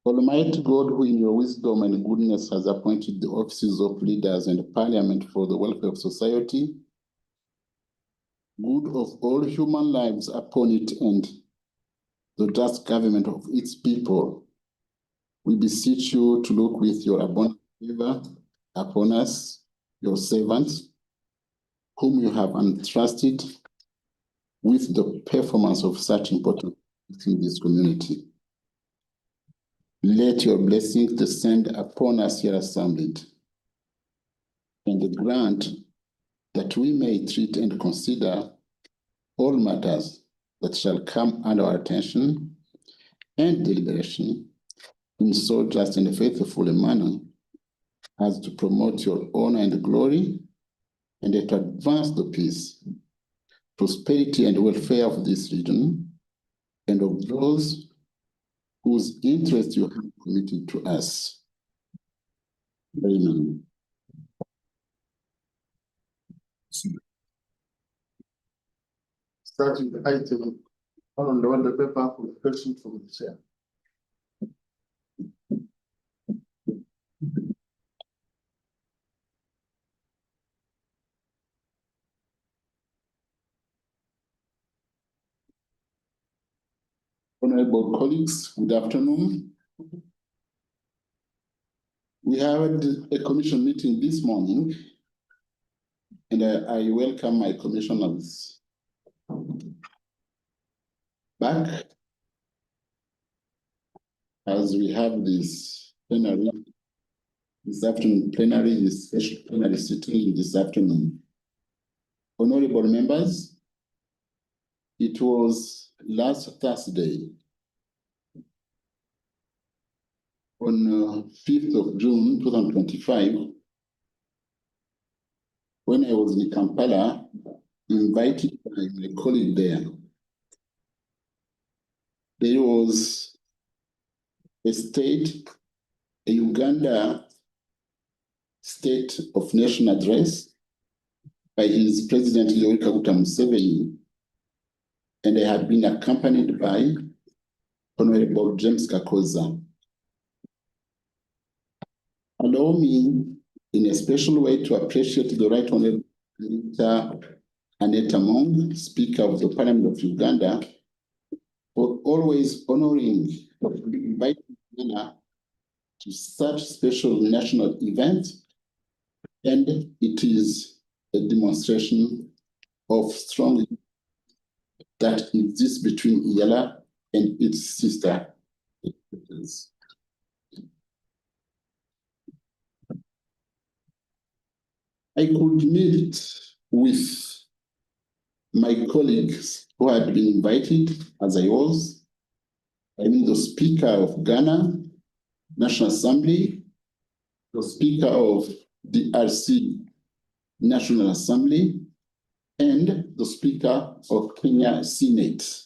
Almighty God, who in your wisdom and goodness has appointed the offices of leaders and parliament for the welfare of society, good of all human lives upon it, and the just government of its people, we beseech you to look with your abundant favor upon us, your servants, whom you have entrusted with the performance of such important work in this community. Let your blessings descend upon us here assembled, and grant that we may treat and consider all matters that shall come under our attention and deliberation in so just and faithful a manner as to promote your honor and glory, and to advance the peace, prosperity, and welfare of this region, and of those whose interest you have committed to us. Amen. Starting the item on the paper for the question from the chair. Honorable colleagues, good afternoon. We had a commission meeting this morning, and I welcome my commissioners back as we have this plenary this afternoon, this special plenary sitting this afternoon. Honorable members, it was last Thursday, on 5th of June 2025, when I was in Kampala, invited by my colleague there. There was a Uganda State of Nation address by his President Yoweri Kaguta Museveni, and I had been accompanied by Honorable James Kakoza. Allow me, in a special way, to appreciate the Right Honorable Aneta Mong, Speaker of the Parliament of Uganda, for always honoring inviting Ghana to such special national events, and it is a demonstration of strong that exists between Iyala and its sister. I could meet with my colleagues who had been invited, as I was. I mean, the Speaker of Ghana National Assembly, the Speaker of the RC National Assembly, and the Speaker of Kenya Senate.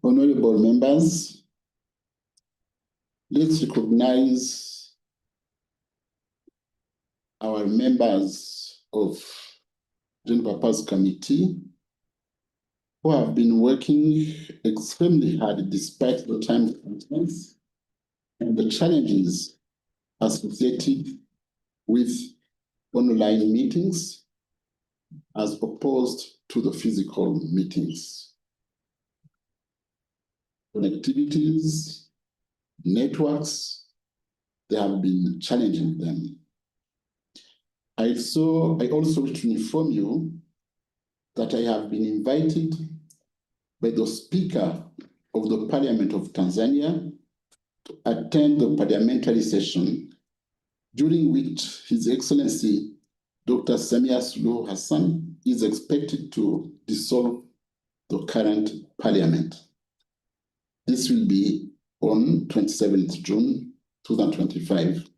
Honorable members, let's recognize our members of General Purpose Committee who have been working extremely hard despite the time commitments and the challenges associated with online meetings as opposed to the physical meetings. Connectivities, networks, they have been challenging them. I also wish to inform you that I have been invited by the Speaker of the Parliament of Tanzania to attend the parliamentary session during which His Excellency Dr. Samia Suluhu Hassan is expected to dissolve the current parliament. This will be on 27th June 2025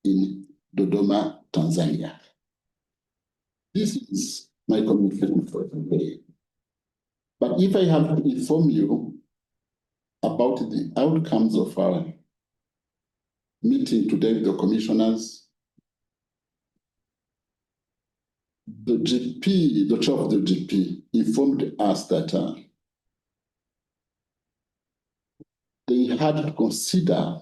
in Dodoma, Tanzania. This is my communication for today. But if I have to inform you about the outcomes of our meeting today with the commissioners, the GP, the chair of the GP, informed us that they had to consider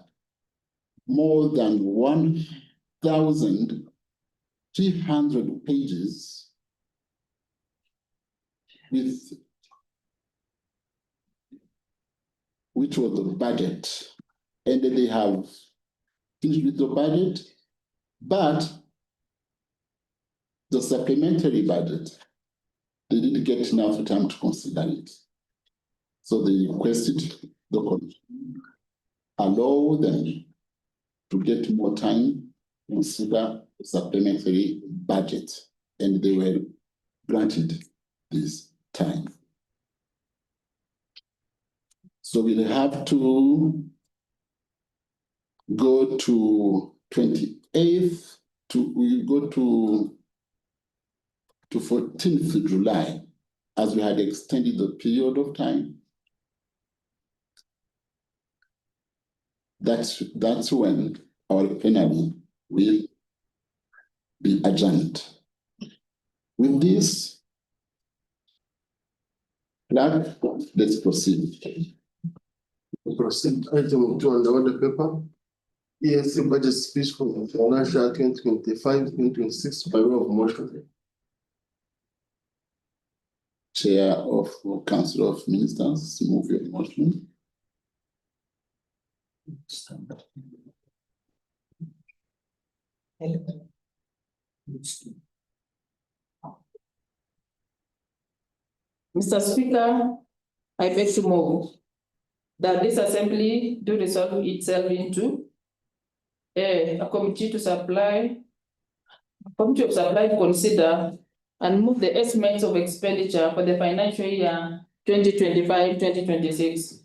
more than 1,300 pages which was the budget, and they have finished with the budget, but the supplementary budget, they didn't get enough time to consider it. So they requested the commission allow them to get more time to consider the supplementary budget, and they were granted this time. So we'll have to go to 28th, we'll go to 14th July, as we had extended the period of time. That's when our plenary will be adjourned. With this, let's proceed. Proceed. Item 2 on the order paper. ESC budget speech for financial 2025-2026 by way of motion. Chair of Council of Ministers, move your motion. Mr. Speaker, I beg to move that this assembly do resolve itself into a committee of supply to consider and move the estimates of expenditure for the financial year 2025-2026.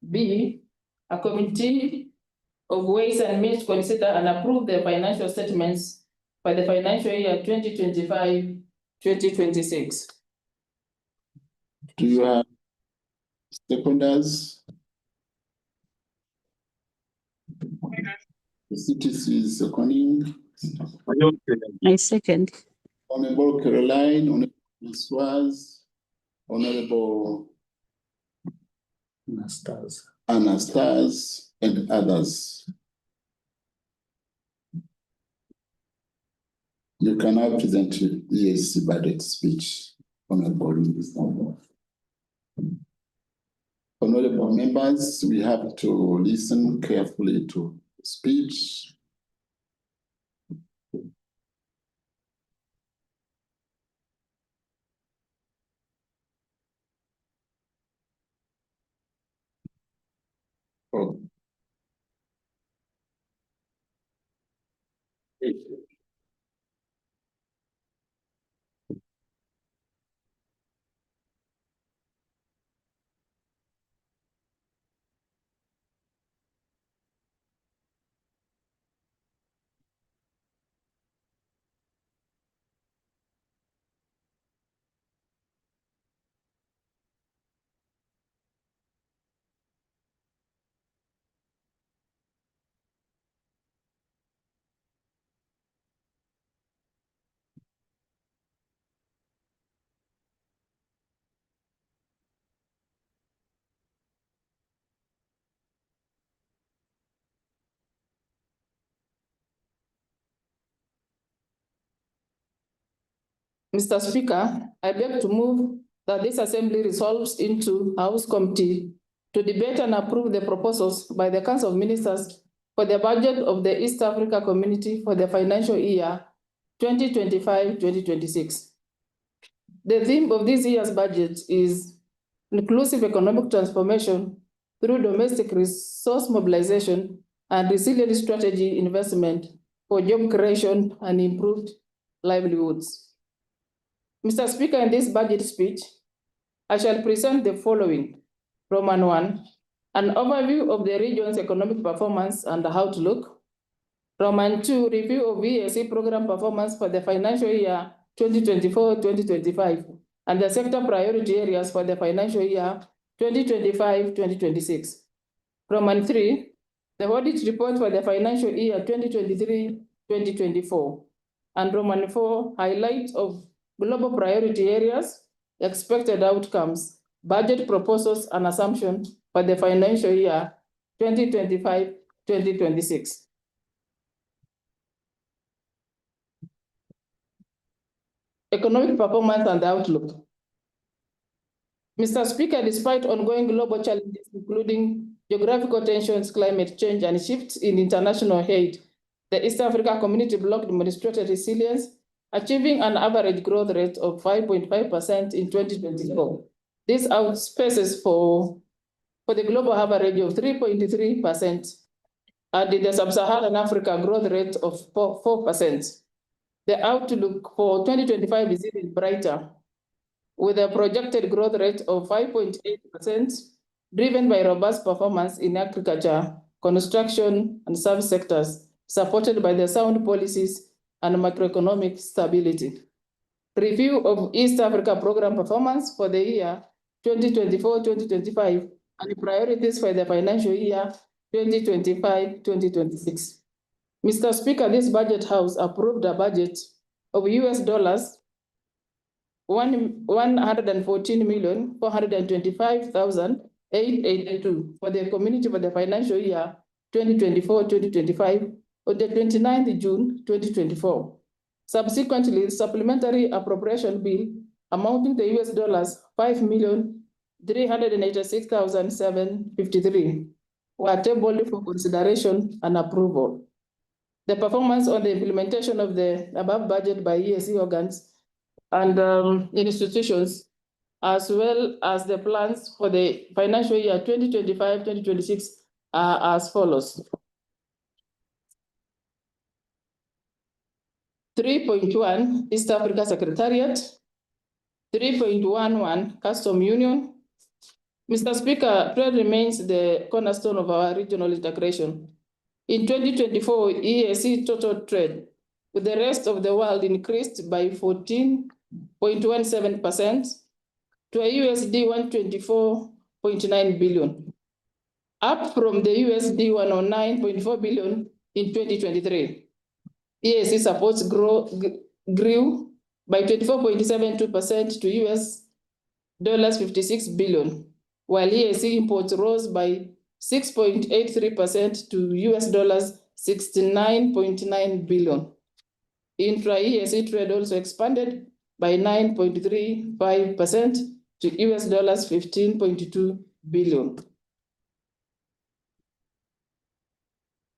B, a committee of Ways and Means to consider and approve the financial statements for the financial year 2025-2026. Do you have seconders? The CTC is seconding. I second. Honorable Caroline, Honorable Swaz, Honorable Anastas, and others. You can now present your ESC budget speech, Honorable Minister. Honorable members, we have to listen carefully to speech. Oh. Mr. Speaker, I beg to move that this assembly resolves into House Committee to debate and approve the proposals by the Council of Ministers for the budget of the East Africa Community for the financial year 2025-2026. The theme of this year's budget is inclusive economic transformation through domestic resource mobilization and resilient strategy investment for job creation and improved livelihoods. Mr. Speaker, in this budget speech, I shall present the following. Roman 1, an overview of the region's economic performance and outlook. Roman 2, review of ESC program performance for the financial year 2024-2025 and the sector priority areas for the financial year 2025-2026. Roman 3, the audit report for the financial year 2023-2024. and Roman 4 highlight of global priority areas, expected outcomes, budget proposals and assumptions for the financial year 2025-2026. Economic performance and the outlook. Mr. Speaker, despite ongoing global challenges, including geographical tensions, climate change, and shifts in international aid, the East Africa Community Bloc demonstrated resilience, achieving an average growth rate of 5.5% in 2024. This outspaces for the global average of 3.3%, and in the Sub-Saharan Africa growth rate of 4%. The outlook for 2025 is even brighter, with a projected growth rate of 5.8%, driven by robust performance in agriculture, construction, and service sectors, supported by the sound policies and macroeconomic stability. Review of East Africa program performance for the year 2024-2025 and priorities for the financial year 2025-2026. Mr. Speaker, this budget house approved a budget of $114,425,882 for the community for the financial year 2024-2025 on the 29th June 2024. Subsequently, supplementary appropriation bill amounting to $386,753 were tabled for consideration and approval. The performance on the implementation of the above budget by EAC organs and institutions, as well as the plans for the financial year 2025-2026 are as follows. 3.1 East Africa Secretariat, 3.11 Custom Union. Mr. Speaker, trade remains the cornerstone of our regional integration. In 2024, EAC total trade with the rest of the world increased by 14.17% to a USD 124.9 billion, up from the USD 109.4 billion in 2023. EAC supports grew by 24.72% to $56 billion, while EAC imports rose by 6.83% to $69.9 billion. Intra-EAC trade also expanded by 9.35% to $15.2 billion.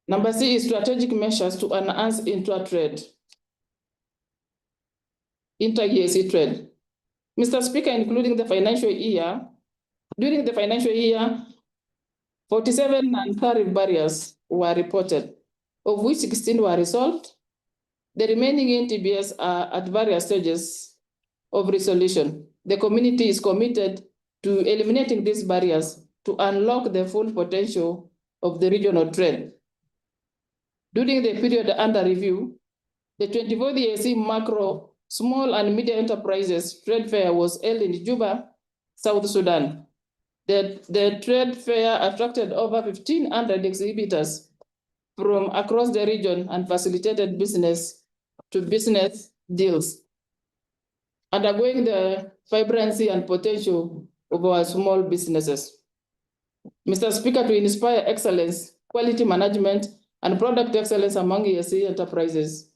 Number C is strategic measures to enhance inter-EAC trade. Mr. Speaker, including the financial year, during the financial year, 47 non-tariff barriers were reported, of which 16 were resolved. The remaining NTBs are at various stages of resolution. The community is committed to eliminating these barriers to unlock the full potential of the regional trade. During the period under review, the 24th EAC Macro Small and Medium Enterprises Trade Fair was held in Juba, South Sudan. The trade fair attracted over 1,500 exhibitors from across the region and facilitated business-to-business deals, undergoing the vibrancy and potential of our small businesses. Mr. Speaker, to inspire excellence, quality management, and product excellence among EAC enterprises,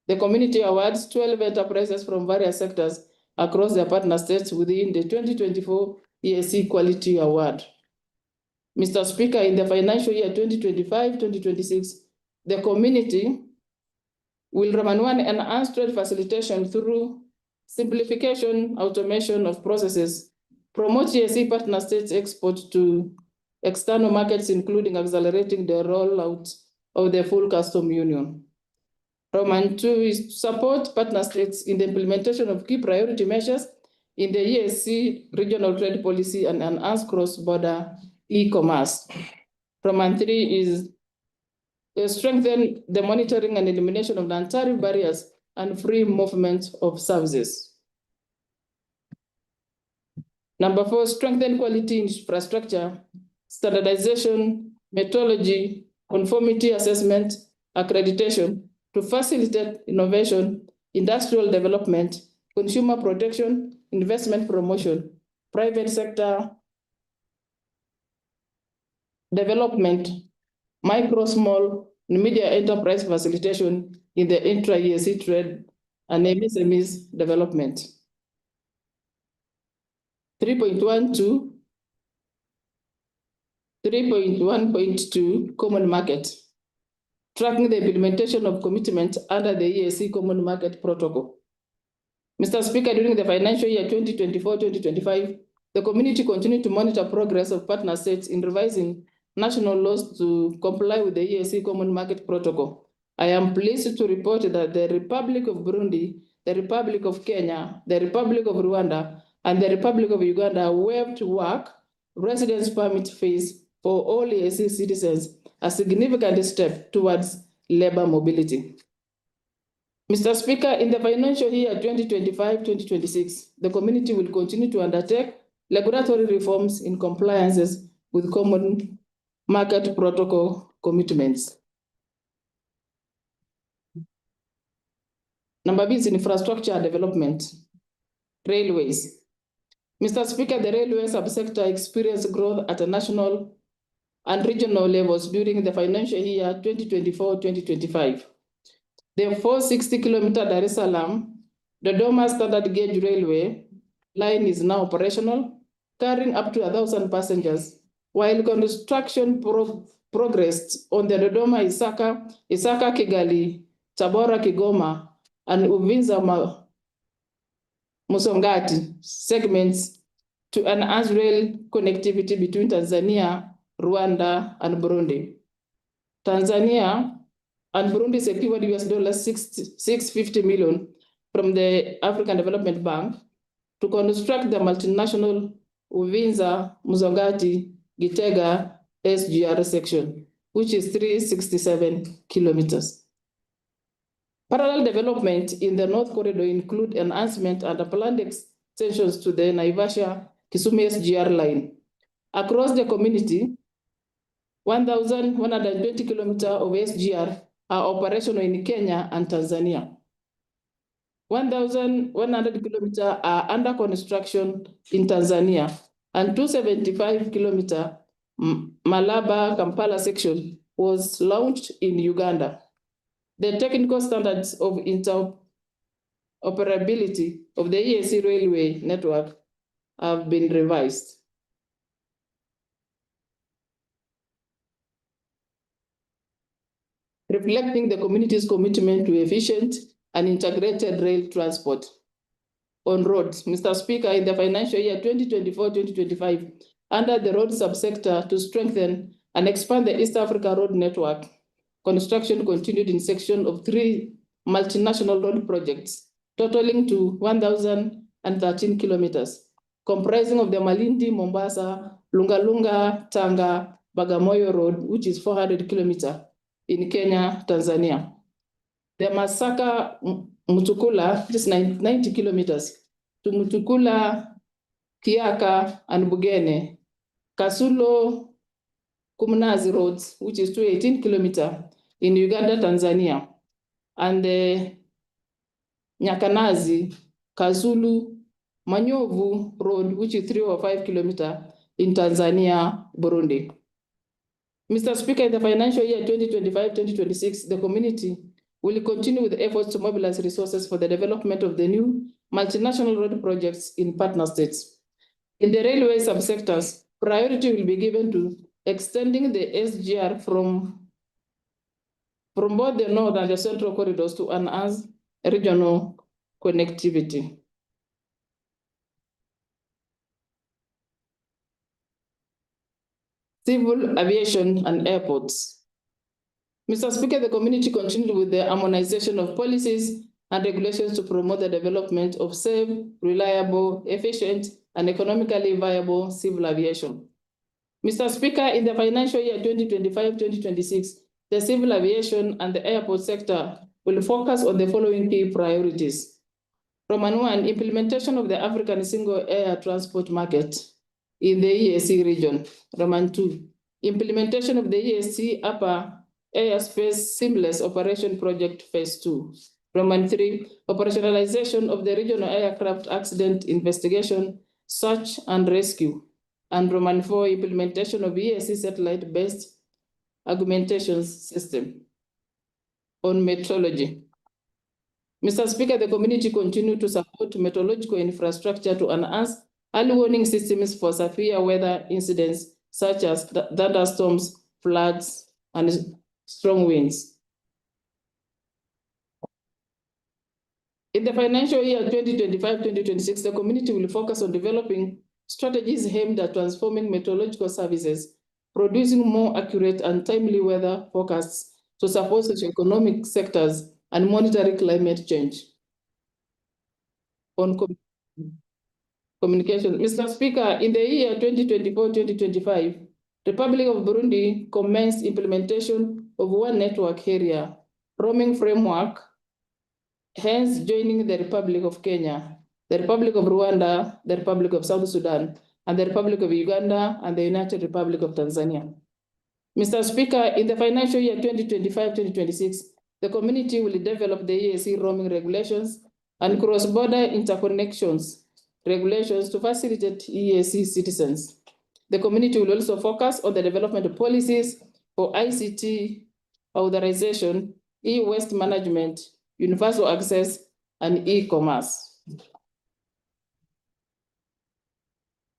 the community awards 12 enterprises from various sectors across their partner states within the 2024 EAC Quality Award. Mr. Speaker, in the financial year 2025-2026, the community will enhance trade facilitation through simplification, automation of processes, promote EAC partner states export to external markets, including accelerating the rollout of the full custom union. Roman 2 is to support partner states in the implementation of key priority measures in the EAC regional trade policy and enhance cross-border e-commerce. Roman 3 is to strengthen the monitoring and elimination of non-tariff barriers and free movement of services. Number 4, strengthen quality infrastructure, standardization, methodology, conformity assessment, accreditation, to facilitate innovation, industrial development, consumer protection, investment promotion, private sector development, micro, small, and medium enterprise facilitation in the intra-EAC trade and MSMEs development. 3.1.2 common market, tracking the implementation of commitments under the EAC Common Market Protocol. Mr. Speaker, during the financial year 2024-2025, the community continued to monitor progress of partner states in revising national laws to comply with the EAC Common Market Protocol. I am pleased to report that the Republic of Burundi, the Republic of Kenya, the Republic of Rwanda, and the Republic of Uganda waived work residence permit fees for all EAC citizens, a significant step towards labor mobility. Mr. Speaker, in the financial year 2025-2026, the community will continue to undertake regulatory reforms in compliances with Common Market Protocol commitments. Number B is infrastructure development, railways. Mr. Speaker, the railway subsector experienced growth at a national and regional levels during the financial year 2024-2025. The 460-kilometer Dar es Salaam, Dodoma standard gauge railway line is now operational, carrying up to 1,000 passengers, while construction progressed on the Dodoma Isaka Kigali, Tabora Kigoma, and Uvinza Musongati segments to enhance rail connectivity between Tanzania, Rwanda, and Burundi. Tanzania and Burundi secured $650 million from the African Development Bank to construct the multinational Uvinza Musongati Gitega SGR section, which is 367 kilometers. Parallel development in the North Corridor include enhancement and planned extensions to the Naivasha-Kisumu SGR line. Across the community, 1,120 kilometers of SGR are operational in Kenya and Tanzania. 1,100 kilometers are under construction in Tanzania, and 275 kilometers Malaba-Kampala section was launched in Uganda. The technical standards of interoperability of the EAC railway network have been revised. Reflecting the community's commitment to efficient and integrated rail transport on roads. Mr. Speaker, in the financial year 2024-2025, under the road subsector to strengthen and expand the East Africa road network, construction continued in section of 3 multinational road projects, totaling to 1,013 kilometers, comprising of the Malindi, Mombasa, Lungalunga, Tanga, Bagamoyo Road, which is 400 kilometers in Kenya, Tanzania. The Masaka Mutukula, just 90 kilometers, to Mutukula, Kiaka, and Bugene. Kasulo Kumnazi roads, which is 218 kilometers in Uganda, Tanzania. And the Nyakanazi, Kazulu, Manyovu road, which is 305 kilometers in Tanzania, Burundi. Mr. Speaker, in the financial year 2025-2026, the community will continue with efforts to mobilize resources for the development of the new multinational road projects in partner states. In the railway subsectors, priority will be given to extending the SGR from both the north and the central corridors to enhance regional connectivity. Civil aviation and airports. Mr. Speaker, the community continued with the harmonization of policies and regulations to promote the development of safe, reliable, efficient, and economically viable civil aviation. Mr. Speaker, in the financial year 2025-2026, the civil aviation and the airport sector will focus on the following key priorities. Roman 1, implementation of the African single air transport market in the EAC region. Roman 2, implementation of the EAC upper Airspace Seamless Operation Project Phase 2. Roman 3, operationalization of the regional aircraft accident investigation, search and rescue. And Roman 4, implementation of EAC satellite-based augmentation system. On metrology. Mr. Speaker, the community continues to support meteorological infrastructure to enhance early warning systems for severe weather incidents such as thunderstorms, floods, and strong winds. In the financial year 2025-2026, the community will focus on developing strategies aimed at transforming meteorological services, producing more accurate and timely weather forecasts to support socioeconomic sectors and monitoring climate change. On communication, Mr. Speaker, in the year 2024-2025, Republic of Burundi commenced implementation of one network area roaming framework, hence joining the Republic of Kenya, the Republic of Rwanda, the Republic of South Sudan, and the Republic of Uganda, and the United Republic of Tanzania. Mr. Speaker, in the financial year 2025-2026, the community will develop the EAC roaming regulations and cross-border interconnections regulations to facilitate EAC citizens. The community will also focus on the development of policies for ICT authorization, e-waste management, universal access, and e-commerce.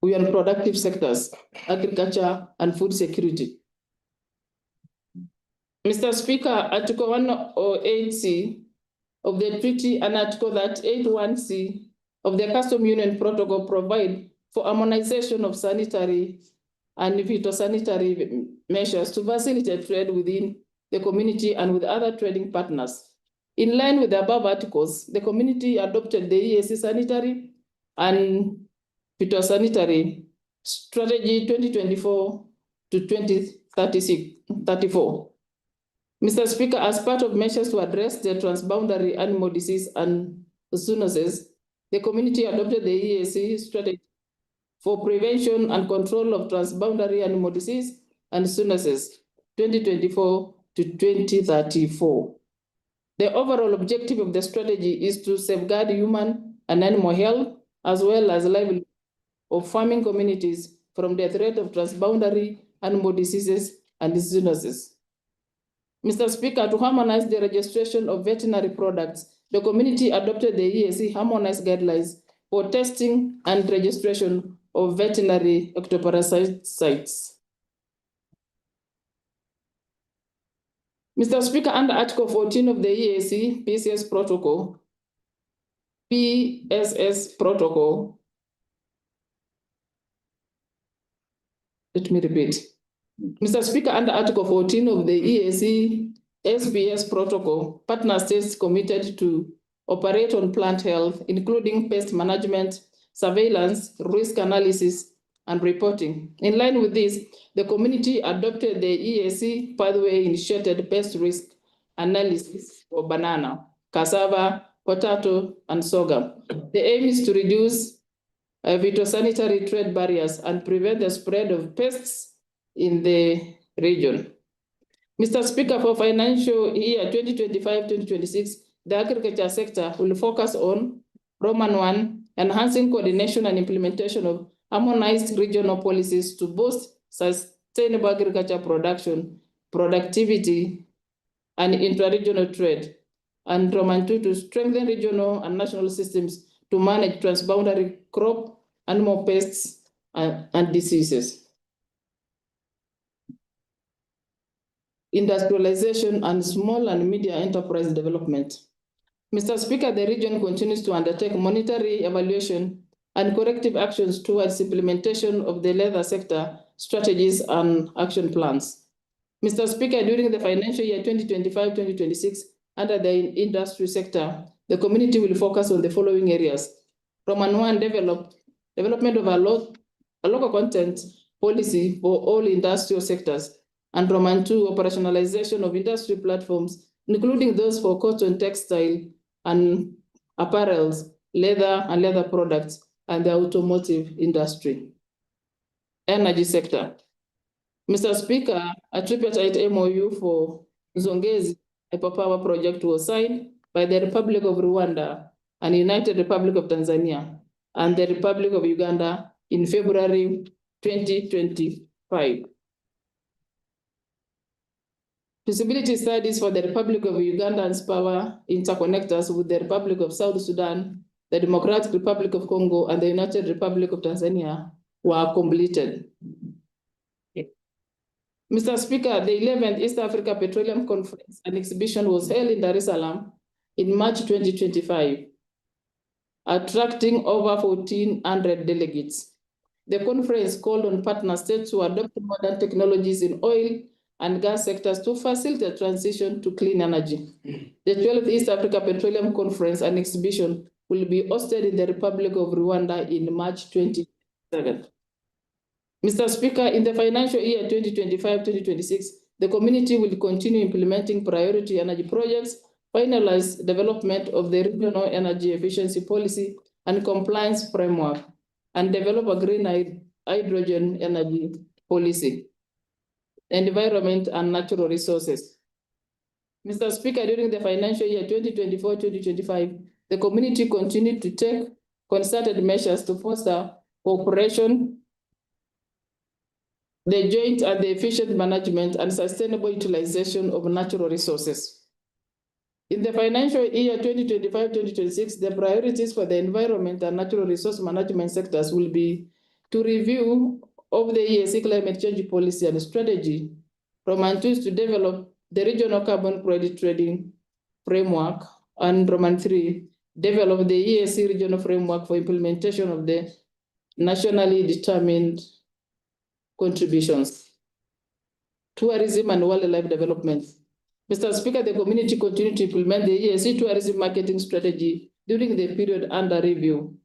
We are in productive sectors, agriculture, and food security. Mr. Speaker, Article 108C of the treaty and Article 81C of the Custom Union Protocol provide for harmonization of sanitary and phytosanitary measures to facilitate trade within the community and with other trading partners. In line with the above articles, the community adopted the EAC sanitary and phytosanitary strategy 2024 to 2034. Mr. Speaker, as part of measures to address the transboundary animal disease and zoonosis, the community adopted the EAC strategy for prevention and control of transboundary animal disease and zoonosis 2024 to 2034. The overall objective of the strategy is to safeguard human and animal health, as well as livelihood of farming communities from the threat of transboundary animal diseases and zoonosis. Mr. Speaker, to harmonize the registration of veterinary products, the community adopted the EAC harmonized guidelines for testing and registration of veterinary ectoparasites. Mr. Speaker, under Article 14 of the EAC PSS Protocol, let me repeat. Mr. Speaker, under Article 14 of the EAC SPS Protocol, partner states committed to operate on plant health, including pest management, surveillance, risk analysis, and reporting. In line with this, the community adopted the EAC pathway-initiated pest risk analysis for banana, cassava, potato, and sorghum. The aim is to reduce phytosanitary trade barriers and prevent the spread of pests in the region. Mr. Speaker, for financial year 2025-2026, the agriculture sector will focus on Roman 1, enhancing coordination and implementation of harmonized regional policies to boost sustainable agriculture production, productivity, and intra-regional trade. And Roman 2, to strengthen regional and national systems to manage transboundary crop, animal pests, and diseases. Industrialization and small and medium enterprise development. Mr. Speaker, the region continues to undertake monetary evaluation and corrective actions towards implementation of the leather sector strategies and action plans. Mr. Speaker, during the financial year 2025-2026, under the industry sector, the community will focus on the following areas. Roman 1, development of a local content policy for all industrial sectors. And Roman 2, operationalization of industry platforms, including those for cotton, textile, and apparels, leather and leather products, and the automotive industry. Energy sector. Mr. Speaker, a tripartite MOU for Zongezi hyperpower project was signed by the Republic of Rwanda and United Republic of Tanzania and the Republic of Uganda in February 2025. Feasibility studies for the Republic of Uganda's power interconnectors with the Republic of South Sudan, the Democratic Republic of Congo, and the United Republic of Tanzania were completed. Mr. Speaker, the 11th East Africa Petroleum Conference and Exhibition was held in Dar es Salaam in March 2025, attracting over 1,400 delegates. The conference called on partner states to adopt modern technologies in oil and gas sectors to facilitate transition to clean energy. The 12th East Africa Petroleum Conference and Exhibition will be hosted in the Republic of Rwanda in March 2027. Mr. Speaker, in the financial year 2025-2026, the community will continue implementing priority energy projects, finalize development of the regional energy efficiency policy and compliance framework, and develop a green hydrogen energy policy, environment and natural resources. Mr. Speaker, during the financial year 2024-2025, the community continued to take concerted measures to foster cooperation, the joint and the efficient management and sustainable utilization of natural resources. In the financial year 2025-2026, the priorities for the environment and natural resource management sectors will be to review of the EAC climate change policy and strategy, Roman 2 is to develop the regional carbon credit trading framework, and Roman 3, develop the EAC regional framework for implementation of the nationally determined contributions. Tourism and wildlife development. Mr. Speaker, the community continued to implement the EAC tourism marketing strategy during the period under review.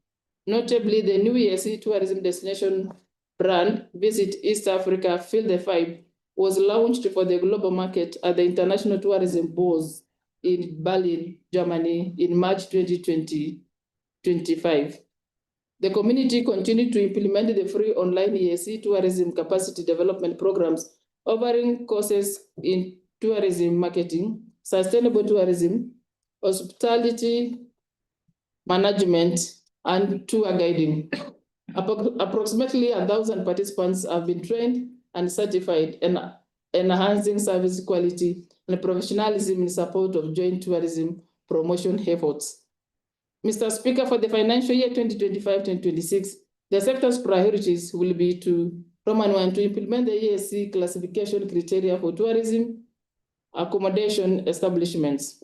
Notably, the new EAC tourism destination brand, Visit East Africa, Feel the Vibe, was launched for the global market at the International Tourism Bourse in Berlin, Germany in March 2025. The community continued to implement the free online EAC tourism capacity development programs, offering courses in tourism marketing, sustainable tourism, hospitality management, and tour guiding. Approximately 1,000 participants have been trained and certified, enhancing service quality and professionalism in support of joint tourism promotion efforts. Mr. Speaker, for the financial year 2025-2026, the sector's priorities will be to, Roman 1, to implement the EAC classification criteria for tourism accommodation establishments.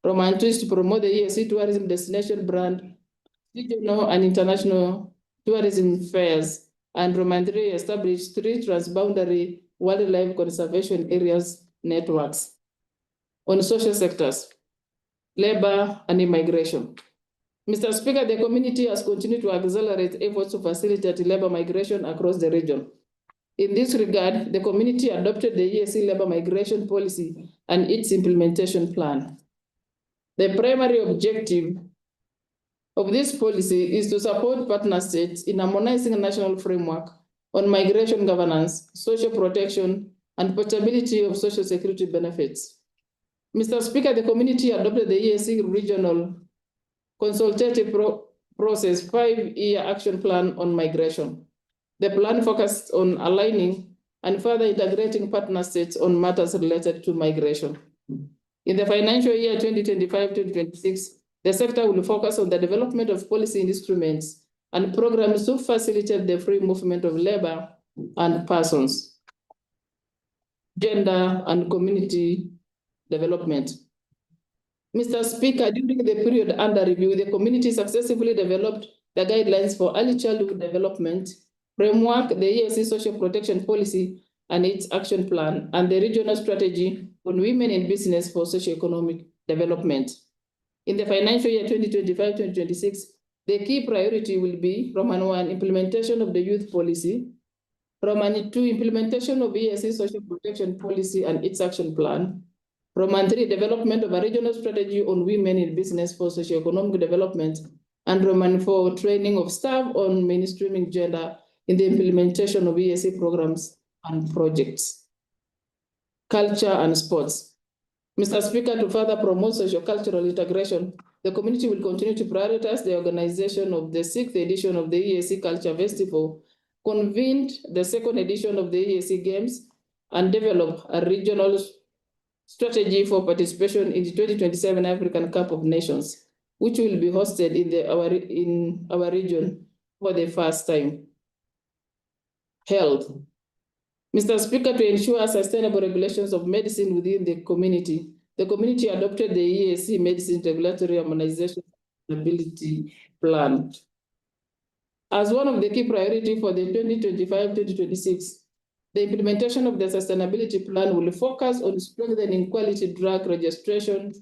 Roman 2 is to promote the EAC tourism destination brand, regional and international tourism fairs, and Roman 3 establish 3 transboundary wildlife conservation areas networks. On social sectors, labor and immigration. Mr. Speaker, the community has continued to accelerate efforts to facilitate labor migration across the region. In this regard, the community adopted the EAC labor migration policy and its implementation plan. The primary objective of this policy is to support partner states in harmonizing a national framework on migration governance, social protection, and portability of social security benefits. Mr. Speaker, the community adopted the EAC regional consultative process 5-year action plan on migration. The plan focused on aligning and further integrating partner states on matters related to migration. In the financial year 2025-2026, the sector will focus on the development of policy instruments and programs to facilitate the free movement of labor and persons, gender and community development. Mr. Speaker, during the period under review, the community successfully developed the guidelines for early childhood development framework, the EAC social protection policy and its action plan, and the regional strategy on women in business for socioeconomic development. In the financial year 2025-2026, the key priority will be Roman 1, implementation of the youth policy, Roman 2, implementation of EAC social protection policy and its action plan, Roman 3, development of a regional strategy on women in business for socioeconomic development, and Roman 4, training of staff on mainstreaming gender in the implementation of EAC programs and projects. Culture and sports. Mr. Speaker, to further promote socio-cultural integration, the community will continue to prioritize the organization of the 6th edition of the EAC Culture Festival, convened the 2nd edition of the EAC Games, and develop a regional strategy for participation in the 2027 African Cup of Nations, which will be hosted in our region for the first time. Health. Mr. Speaker, to ensure sustainable regulations of medicine within the community adopted the EAC Medicine Regulatory Harmonization Sustainability Plan. As one of the key priorities for the 2025-2026, the implementation of the sustainability plan will focus on strengthening quality drug registration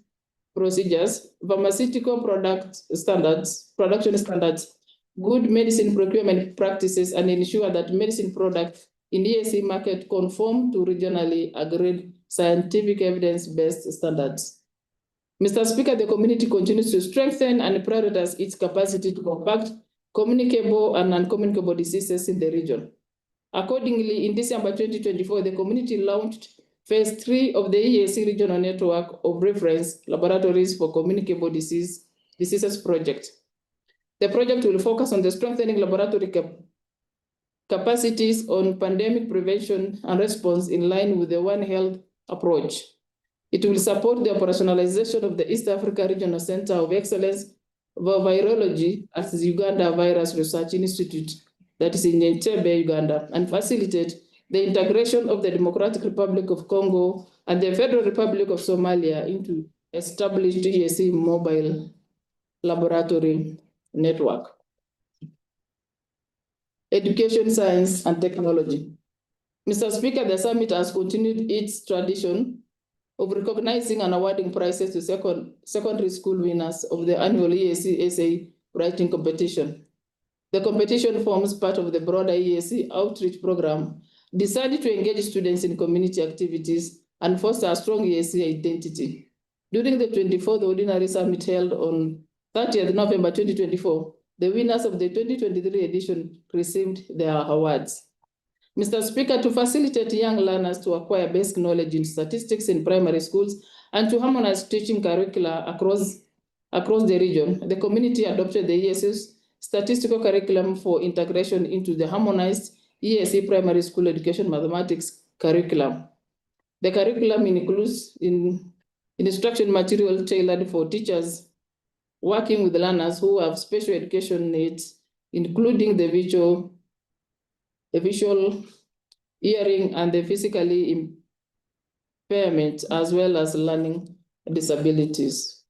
procedures, pharmaceutical production standards, good medicine procurement practices, and ensure that medicine products in EAC market conform to regionally agreed scientific evidence-based standards. Mr. Speaker, the community continues to strengthen and prioritize its capacity to combat communicable and non-communicable diseases in the region. Accordingly, in December 2024, the community launched Phase 3 of the EAC Regional Network of Reference Laboratories for Communicable Diseases project. The project will focus on the strengthening laboratory capacities on pandemic prevention and response in line with the One Health approach. It will support the operationalization of the East Africa Regional Center of Excellence for Virology at the Uganda Virus Research Institute that is in Entebbe, Uganda, and facilitate the integration of the Democratic Republic of Congo and the Federal Republic of Somalia into established EAC mobile laboratory network. Education, science, and technology. Mr. Speaker, the summit has continued its tradition of recognizing and awarding prizes to secondary school winners of the annual EAC essay writing competition. The competition forms part of the broader EAC outreach program designed to engage students in community activities and foster a strong EAC identity. During the 24th Ordinary Summit held on 30th November 2024, the winners of the 2023 edition received their awards. Mr. Speaker, to facilitate young learners to acquire basic knowledge in statistics in primary schools and to harmonize teaching curricula across the region, the community adopted the EAC's statistical curriculum for integration into the harmonized EAC primary school education mathematics curriculum. The curriculum includes instruction material tailored for teachers working with learners who have special education needs, including the visual, hearing, and the physically impairment, as well as learning disabilities.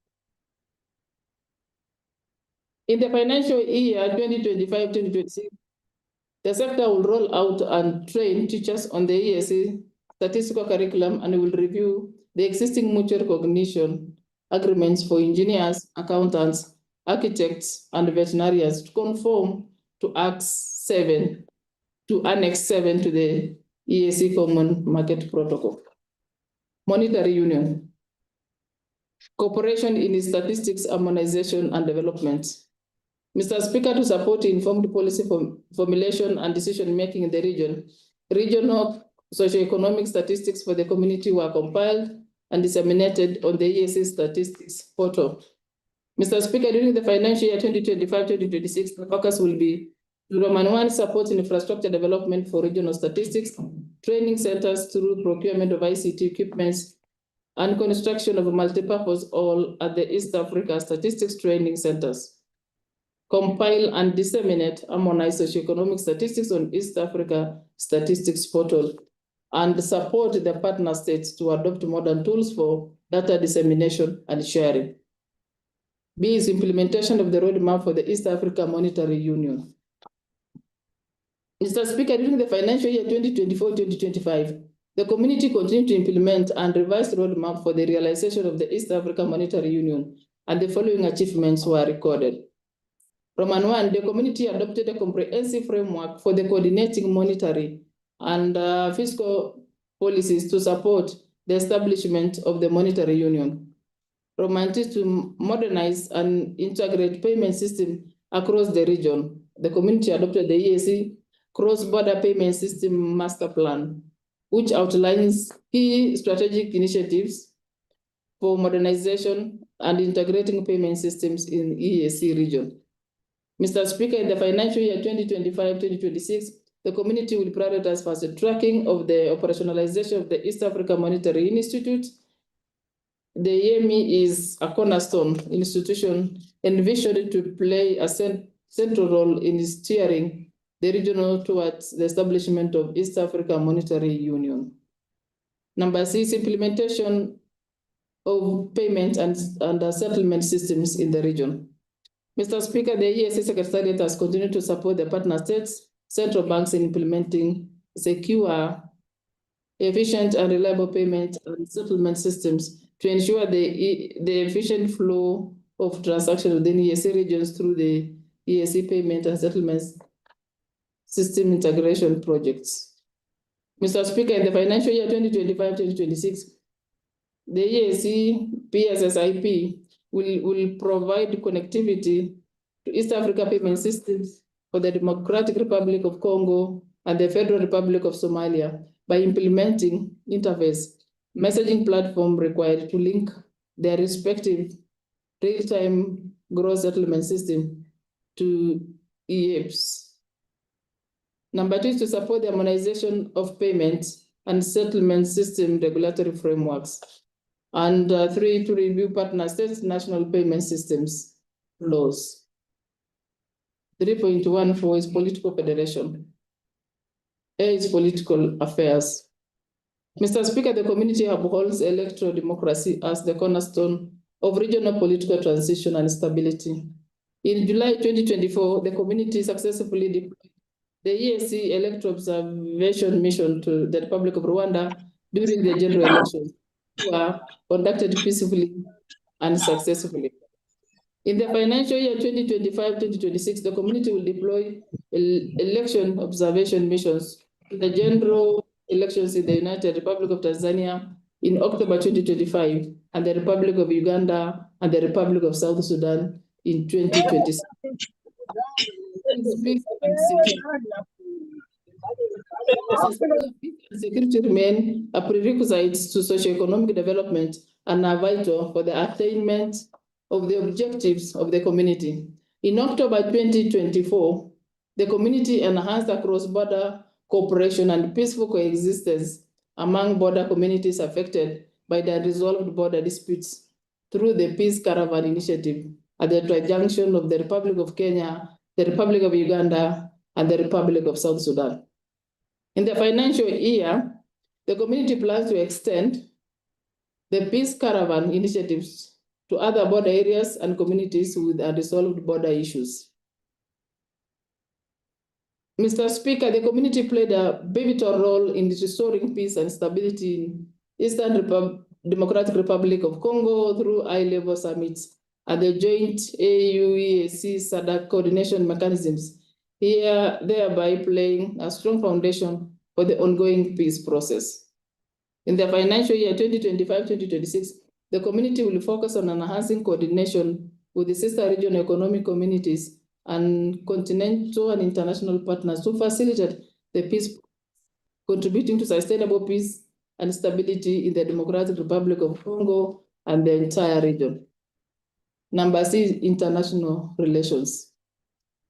In the financial year 2025-2026, the sector will roll out and train teachers on the EAC statistical curriculum and will review the existing mutual recognition agreements for engineers, accountants, architects, and veterinarians to conform to Annex 7 to the EAC Common Market Protocol. Monetary Union. Cooperation in statistics, harmonization, and development. Mr. Speaker, to support informed policy formulation and decision-making in the region, regional socioeconomic statistics for the community were compiled and disseminated on the EAC statistics portal. Mr. Speaker, during the financial year 2025-2026, the focus will be Roman 1, support infrastructure development for regional statistics, training centers through procurement of ICT equipments, and construction of multipurpose hall at the East Africa Statistics Training Centers. Compile and disseminate harmonized socioeconomic statistics on East Africa Statistics Portal, and support the partner states to adopt modern tools for data dissemination and sharing. B is implementation of the roadmap for the East Africa Monetary Union. Mr. Speaker, during the financial year 2024-2025, the community continued to implement and revise the roadmap for the realization of the East Africa Monetary Union, and the following achievements were recorded. Roman 1, the community adopted a comprehensive framework for the coordinating monetary and fiscal policies to support the establishment of the monetary union. Roman 2, to modernize and integrate payment system across the region. The community adopted the EAC Cross-Border Payment System Master Plan, which outlines key strategic initiatives for modernization and integrating payment systems in EAC region. Mr. Speaker, in the financial year 2025-2026, the community will prioritize fast tracking of the operationalization of the East Africa Monetary Institute. The EMI is a cornerstone institution envisioned to play a central role in steering the region towards the establishment of East Africa Monetary Union. Number 6, implementation of payment and settlement systems in the region. Mr. Speaker, the EAC Secretariat has continued to support the partner states, central banks in implementing secure, efficient, and reliable payment and settlement systems to ensure the efficient flow of transactions within EAC regions through the EAC payment and settlement system integration projects. Mr. Speaker, in the financial year 2025-2026, the EAC PSSIP will provide connectivity to East Africa payment systems for the Democratic Republic of Congo and the Federal Republic of Somalia by implementing interface messaging platform required to link their respective real-time gross settlement system to EAPS. Number 2 is to support the harmonization of payment and settlement system regulatory frameworks. And 3, to review partner states' national payment systems laws. 3.14 is political federation. A is political affairs. Mr. Speaker, the community upholds electoral democracy as the cornerstone of regional political transition and stability. In July 2024, the community successfully deployed the EAC electoral observation mission to the Republic of Rwanda during the general elections, were conducted peacefully and successfully. In the financial year 2025-2026, the community will deploy election observation missions to the general elections in the United Republic of Tanzania in October 2025, and the Republic of Uganda and the Republic of South Sudan in 2026. Security remain a prerequisite to socio-economic development and are vital for the attainment of the objectives of the community. In October 2024, the community enhanced cross-border cooperation and peaceful coexistence among border communities affected by the unresolved border disputes through the Peace Caravan Initiative at the junction of the Republic of Kenya, the Republic of Uganda, and the Republic of South Sudan. In the financial year, the community plans to extend the Peace Caravan initiatives to other border areas and communities with unresolved border issues. Mr. Speaker, the community played a pivotal role in restoring peace and stability in Eastern Democratic Republic of Congo through high-level summits and the joint AU-EAC SADC coordination mechanisms, thereby playing a strong foundation for the ongoing peace process. In the financial year 2025-2026, the community will focus on enhancing coordination with the sister regional economic communities and continental and international partners to facilitate the peace, contributing to sustainable peace and stability in the Democratic Republic of Congo and the entire region. Number C, international relations.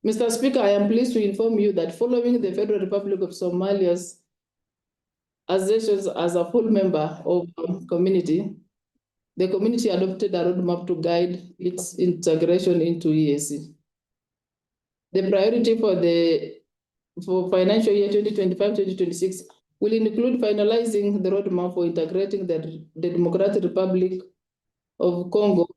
Mr. Speaker, I am pleased to inform you that following the Federal Republic of Somalia's assertions as a full member of the community adopted a roadmap to guide its integration into EAC. The priority for financial year 2025-2026 will include finalizing the roadmap for integrating the Democratic Republic of Congo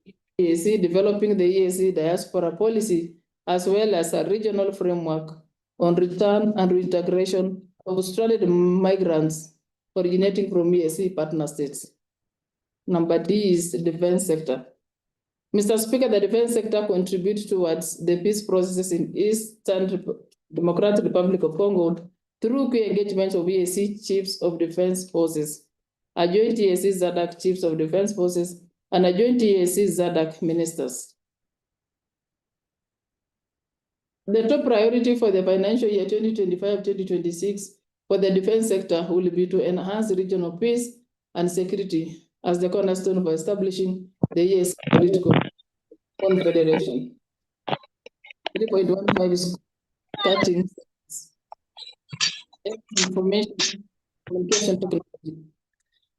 EAC, developing the EAC diaspora policy, as well as a regional framework on return and reintegration of stranded migrants originating from EAC partner states. Number D is the defense sector. Mr. Speaker, the defense sector contributes towards the peace processes in Eastern Democratic Republic of Congo through key engagement of EAC Chiefs of Defense Forces, a joint EAC SADC Chiefs of Defense Forces, and a joint EAC SADC Ministers. The top priority for the financial year 2025-2026 for the defense sector will be to enhance regional peace and security as the cornerstone for establishing the EAC political confederation. 3.15 is cutting information communication technology.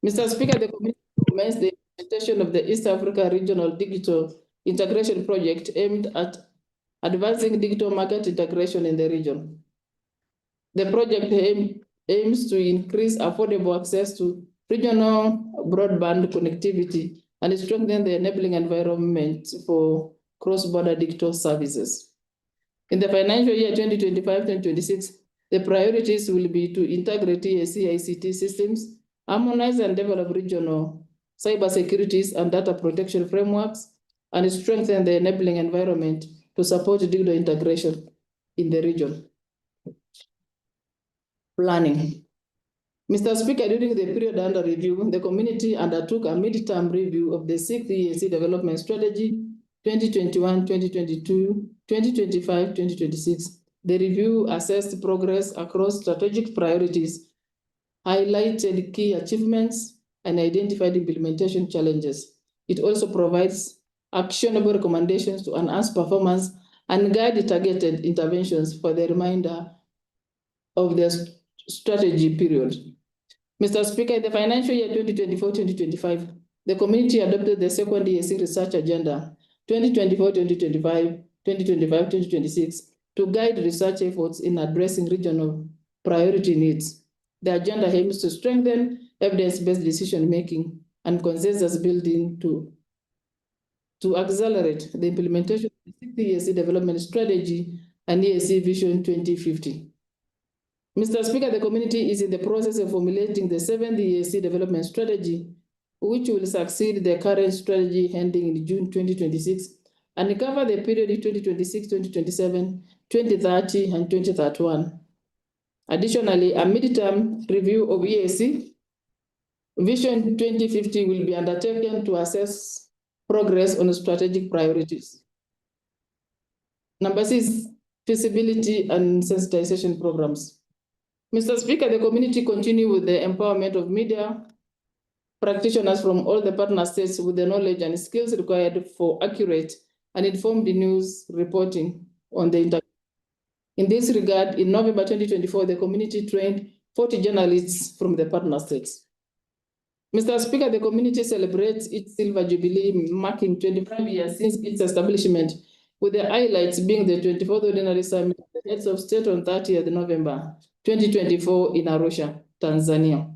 Mr. Speaker, the committee commenced the implementation of the East Africa Regional Digital Integration Project aimed at advancing digital market integration in the region. The project aims to increase affordable access to regional broadband connectivity and strengthen the enabling environment for cross-border digital services. In the financial year 2025-2026, the priorities will be to integrate EAC ICT systems, harmonize and develop regional cybersecurity and data protection frameworks, and strengthen the enabling environment to support digital integration in the region. Planning. Mr. Speaker, during the period under review, the committee undertook a mid-term review of the 6th EAC Development Strategy 2021-2022, 2025-2026. The review assessed progress across strategic priorities, highlighted key achievements, and identified implementation challenges. It also provides actionable recommendations to enhance performance and guide targeted interventions for the remainder of the strategy period. Mr. Speaker, in the financial year 2024-2025, the committee adopted the second EAC research agenda 2024-2025, 2025-2026 to guide research efforts in addressing regional priority needs. The agenda aims to strengthen evidence-based decision-making and consensus building to accelerate the implementation of the EAC development strategy and EAC Vision 2050. Mr. Speaker, the committee is in the process of formulating the 7th EAC development strategy, which will succeed the current strategy ending in June 2026 and cover the period 2026, 2027, 2030, and 2031. Additionally, a midterm review of EAC Vision 2050 will be undertaken to assess progress on strategic priorities. Number 6, feasibility and sensitization programs. Mr. Speaker, the committee continue with the empowerment of media practitioners from all the partner states with the knowledge and skills required for accurate and informed news reporting on the internet. In this regard, in November 2024, the community trained 40 journalists from the partner states. Mr. Speaker, the community celebrates its Silver Jubilee, marking 25 years since its establishment, with the highlights being the 24th Ordinary Summit of the Heads of State on 30th November 2024 in Arusha, Tanzania.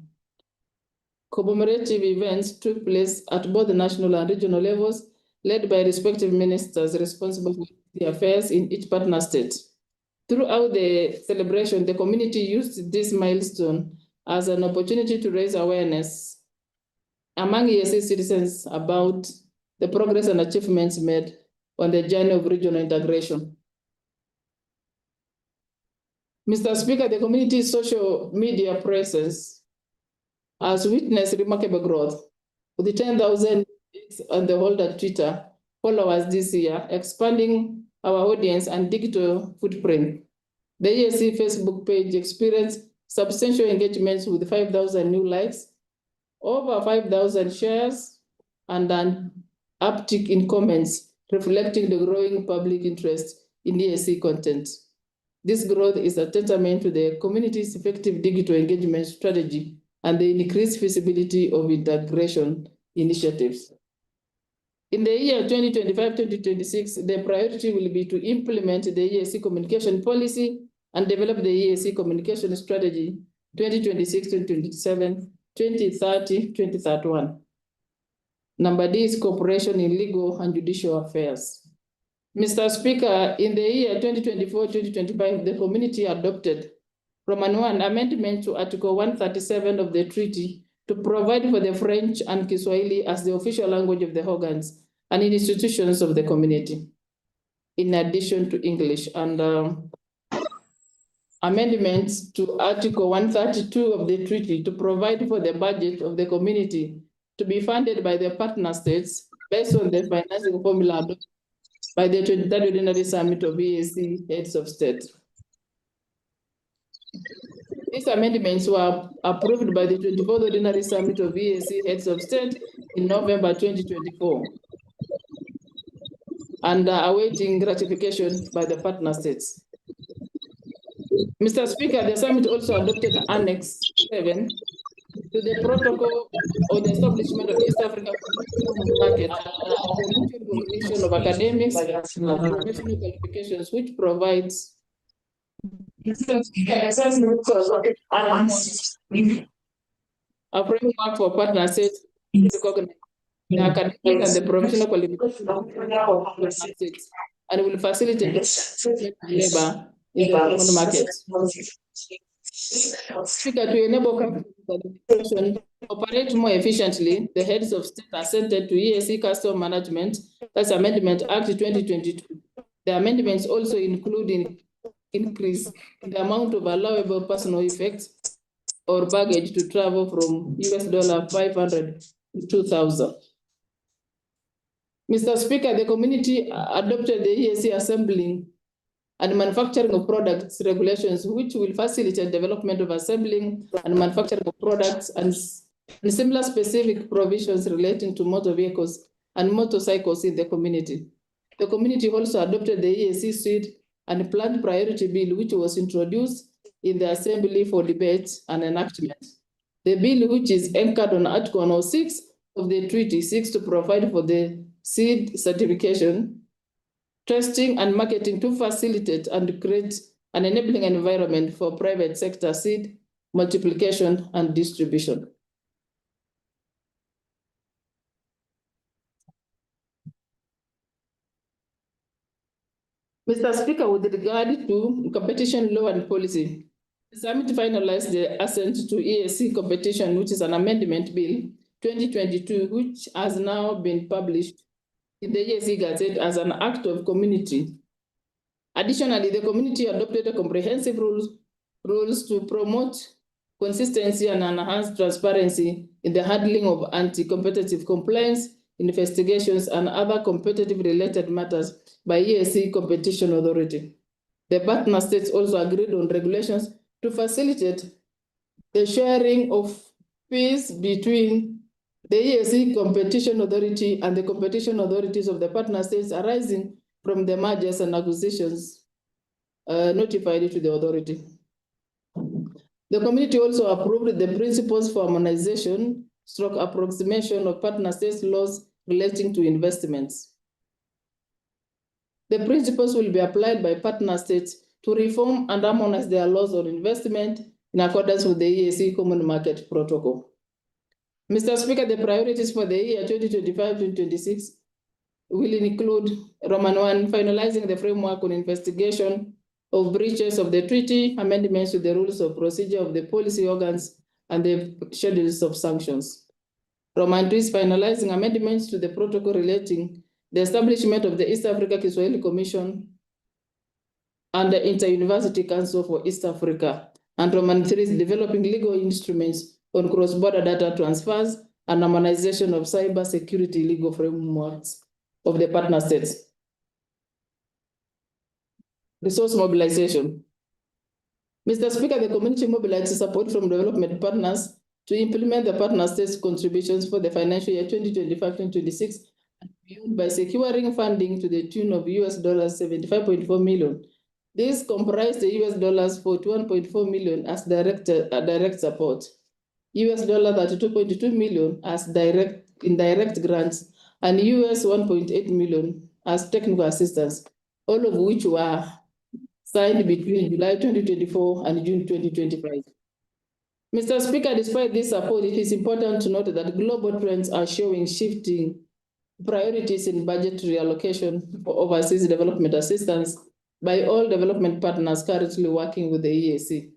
Commemorative events took place at both the national and regional levels, led by respective ministers responsible for the affairs in each partner state. Throughout the celebration, the community used this milestone as an opportunity to raise awareness among EAC citizens about the progress and achievements made on the journey of regional integration. Mr. Speaker, the community's social media presence has witnessed remarkable growth, with 10,000 on the Holder Twitter followers this year, expanding our audience and digital footprint. The EAC Facebook page experienced substantial engagements with 5,000 new likes, over 5,000 shares, and an uptick in comments, reflecting the growing public interest in EAC content. This growth is a testament to the community's effective digital engagement strategy and the increased feasibility of integration initiatives. In the year 2025-2026, the priority will be to implement the EAC communication policy and develop the EAC communication strategy 2026-2027, 2030-2031. Number D is cooperation in legal and judicial affairs. Mr. Speaker, in the year 2024-2025, the community adopted Roman 1 amendment to Article 137 of the treaty to provide for the French and Kiswahili as the official language of the organs and institutions of the community, in addition to English, and amendments to Article 132 of the treaty to provide for the budget of the community to be funded by the partner states based on the financing formula adopted by the 23rd Ordinary Summit of EAC Heads of State. These amendments were approved by the 24th Ordinary Summit of EAC Heads of State in November 2024 and are awaiting ratification by the partner states. Mr. Speaker, the summit also adopted Annex 7 to the protocol on the establishment of East Africa market for mutual recognition of academics and professional qualifications, which provides a framework for partner states to recognize the academic and the professional qualifications and will facilitate labor in the common market. Speaker, to enable companies to operate more efficiently, the heads of state assented to EAC Custom Management, that's Amendment Act 2022. The amendments also include increase in the amount of allowable personal effects or baggage to travel from $500 to 2,000. Mr. Speaker, the community adopted the EAC assembling and manufacturing of products regulations, which will facilitate development of assembling and manufacturing of products and similar specific provisions relating to motor vehicles and motorcycles in the community. The community also adopted the EAC suite and planned priority bill, which was introduced in the assembly for debate and enactment. The bill, which is anchored on Article 106 of the treaty, seeks to provide for the seed certification, testing and marketing to facilitate and create an enabling environment for private sector seed multiplication and distribution. Mr. Speaker, with regard to competition law and policy, the summit finalized the assent to EAC competition, which is an amendment bill 2022, which has now been published in the EAC Gazette as an act of community. Additionally, the community adopted a comprehensive rules to promote consistency and enhance transparency in the handling of anti-competitive complaints, investigations, and other competitive-related matters by EAC Competition Authority. The partner states also agreed on regulations to facilitate the sharing of fees between the EAC Competition Authority and the competition authorities of the partner states arising from the mergers and acquisitions notified to the authority. The community also approved the principles for harmonization / approximation of partner states laws relating to investments. The principles will be applied by partner states to reform and harmonize their laws on investment in accordance with the EAC Common Market Protocol. Mr. Speaker, the priorities for the year 2025-2026 will include Roman 1, finalizing the framework on investigation of breaches of the treaty, amendments to the rules of procedure of the policy organs, and the schedules of sanctions. Roman 2 is finalizing amendments to the protocol relating the establishment of the East Africa Kiswahili Commission and the Inter-University Council for East Africa. And Roman 3 is developing legal instruments on cross-border data transfers and harmonization of cyber security legal frameworks of the partner states. Resource mobilization. Mr. Speaker, the community mobilizes support from development partners to implement the partner states' contributions for the financial year 2025-2026 and beyond by securing funding to the tune of $75.4 million. This comprised the $41.4 million as direct support, $32.2 million as indirect grants, and $1.8 million as technical assistance, all of which were signed between July 2024 and June 2025. Mr. Speaker, despite this support, it is important to note that global trends are showing shifting priorities in budgetary allocation for overseas development assistance by all development partners currently working with the EAC.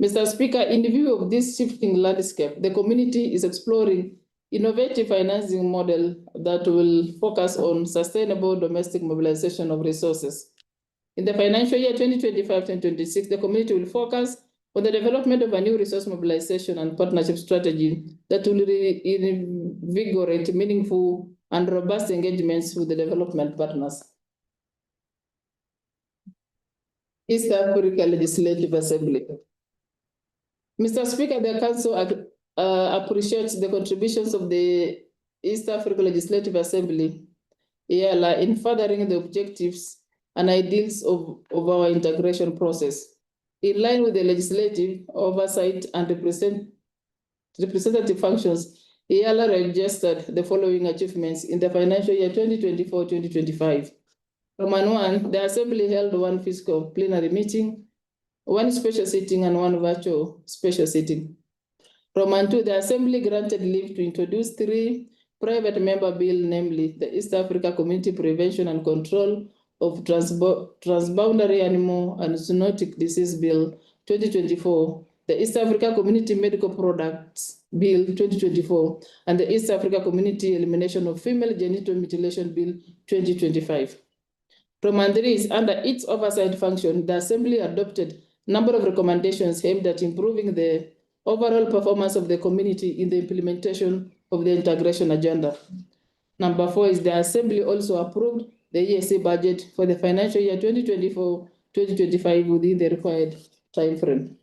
Mr. Speaker, in view of this shifting landscape, the community is exploring innovative financing model that will focus on sustainable domestic mobilization of resources. In the financial year 2025-2026, the community will focus on the development of a new resource mobilization and partnership strategy that will invigorate meaningful and robust engagements with the development partners. East Africa Legislative Assembly. Mr. Speaker, the Council appreciates the contributions of the East Africa Legislative Assembly in furthering the objectives and ideals of our integration process. In line with the legislative oversight and representative functions, EALA registered the following achievements in the financial year 2024-2025. Roman 1, the Assembly held one fiscal plenary meeting, one special sitting, and one virtual special sitting. Roman 2, the Assembly granted leave to introduce 3 private member bills, namely the East Africa Community Prevention and Control of Transboundary Animal and Zoonotic Disease Bill 2024, the East Africa Community Medical Products Bill 2024, and the East Africa Community Elimination of Female Genital Mutilation Bill 2025. Roman 3 is under its oversight function. The Assembly adopted a number of recommendations aimed at improving the overall performance of the community in the implementation of the integration agenda. Number 4 is the Assembly also approved the EAC budget for the financial year 2024-2025 within the required time frame.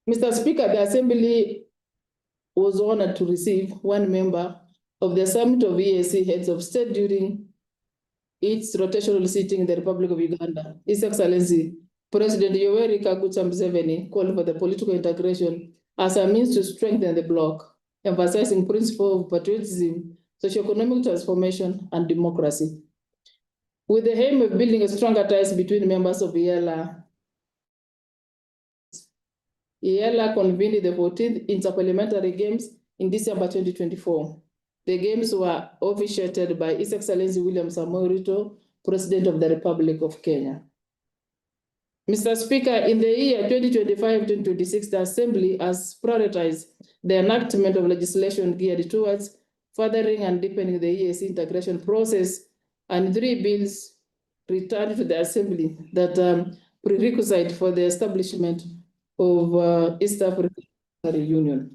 Mr. Speaker, the Assembly was honored to receive one member of the Summit of EAC Heads of State during its rotational sitting in the Republic of Uganda. His Excellency President Yoweri Kaguta Museveni called for the political integration as a means to strengthen the bloc, emphasizing principles of patriotism, socioeconomic transformation, and democracy. With the aim of building a stronger ties between members of EALA convened the 14th Interparliamentary Games in December 2024. The Games were officiated by His Excellency William Samoei Ruto, President of the Republic of Kenya. Mr. Speaker, in the year 2025-2026, the Assembly has prioritized the enactment of legislation geared towards furthering and deepening the EAC integration process, and 3 bills returned to the Assembly that prerequisite for the establishment of East African Union.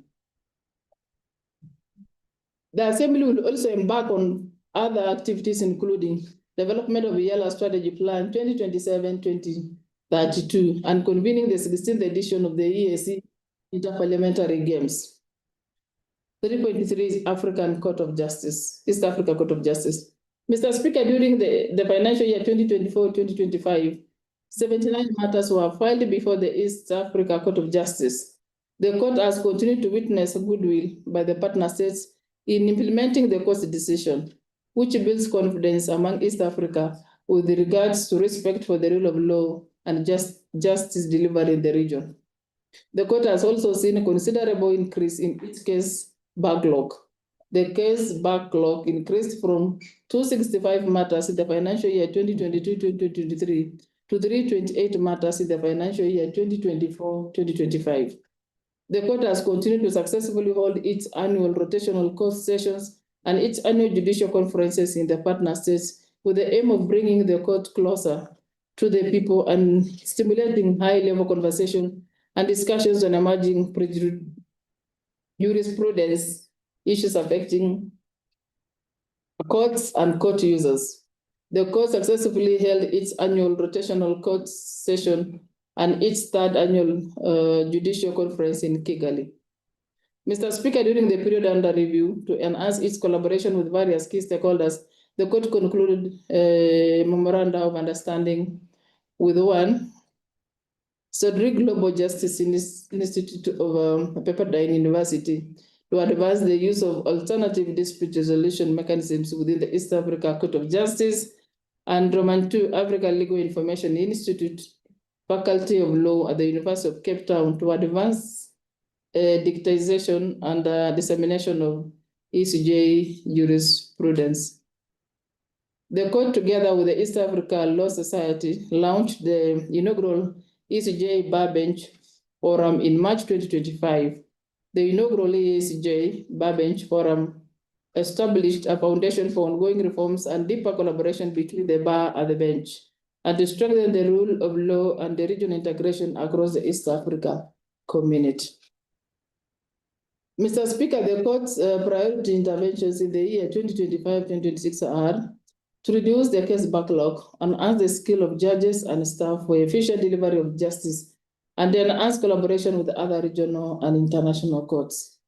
The Assembly will also embark on other activities, including development of EALA Strategy Plan 2027-2032 and convening the 16th edition of the EAC Interparliamentary Games. 3.3 is African Court of Justice, East Africa Court of Justice. Mr. Speaker, during the financial year 2024-2025, 79 matters were filed before the East Africa Court of Justice. The court has continued to witness goodwill by the partner states in implementing the court's decision, which builds confidence among East Africa with regards to respect for the rule of law and justice delivery in the region. The court has also seen a considerable increase in its case backlog. The case backlog increased from 265 matters in the financial year 2022-2023 to 328 matters in the financial year 2024-2025. The court has continued to successfully hold its annual rotational court sessions and its annual judicial conferences in the partner states with the aim of bringing the court closer to the people and stimulating high-level conversation and discussions on emerging jurisprudence issues affecting courts and court users. The court successfully held its annual rotational court session and its 3rd annual judicial conference in Kigali. Mr. Speaker, during the period under review, to enhance its collaboration with various key stakeholders, the court concluded a memorandum of understanding with one, Cedric Global Justice Institute of Pepperdine University, to advance the use of alternative dispute resolution mechanisms within the East Africa Court of Justice, and Roman 2 Africa Legal Information Institute, Faculty of Law at the University of Cape Town, to advance digitization and dissemination of ECJ jurisprudence. The court, together with the East Africa Law Society, launched the inaugural ECJ Bar Bench Forum in March 2025. The inaugural ECJ Bar Bench Forum established a foundation for ongoing reforms and deeper collaboration between the bar and the bench, and to strengthen the rule of law and the regional integration across the East Africa community. Mr. Speaker, the court's priority interventions in the year 2025-2026 are to reduce the case backlog and enhance the skill of judges and staff for efficient delivery of justice and then enhance collaboration with other regional and international courts.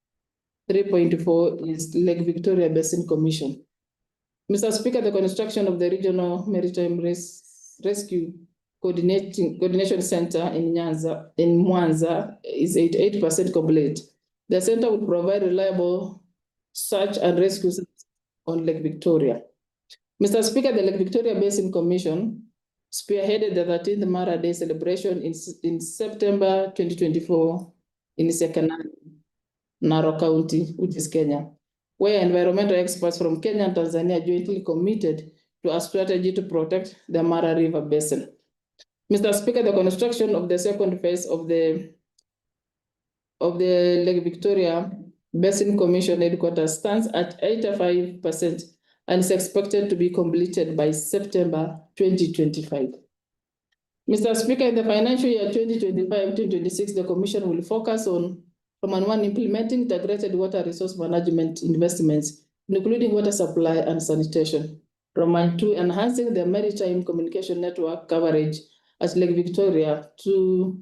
3.4 is Lake Victoria Basin Commission. Mr. Speaker, the construction of the Regional Maritime Rescue Coordination Center in Mwanza is 88% complete. The center will provide reliable search and rescue on Lake Victoria. Mr. Speaker, the Lake Victoria Basin Commission spearheaded the 13th Mara Day celebration in September 2024 in Sekanani, Narok County, which is Kenya, where environmental experts from Kenya and Tanzania jointly committed to a strategy to protect the Mara River Basin. Mr. Speaker, the construction of the second phase of the Lake Victoria Basin Commission headquarters stands at 85% and is expected to be completed by September 2025. Mr. Speaker, in the financial year 2025-2026, the Commission will focus on Roman 1, implementing integrated water resource management investments, including water supply and sanitation. Roman 2, enhancing the maritime communication network coverage at Lake Victoria to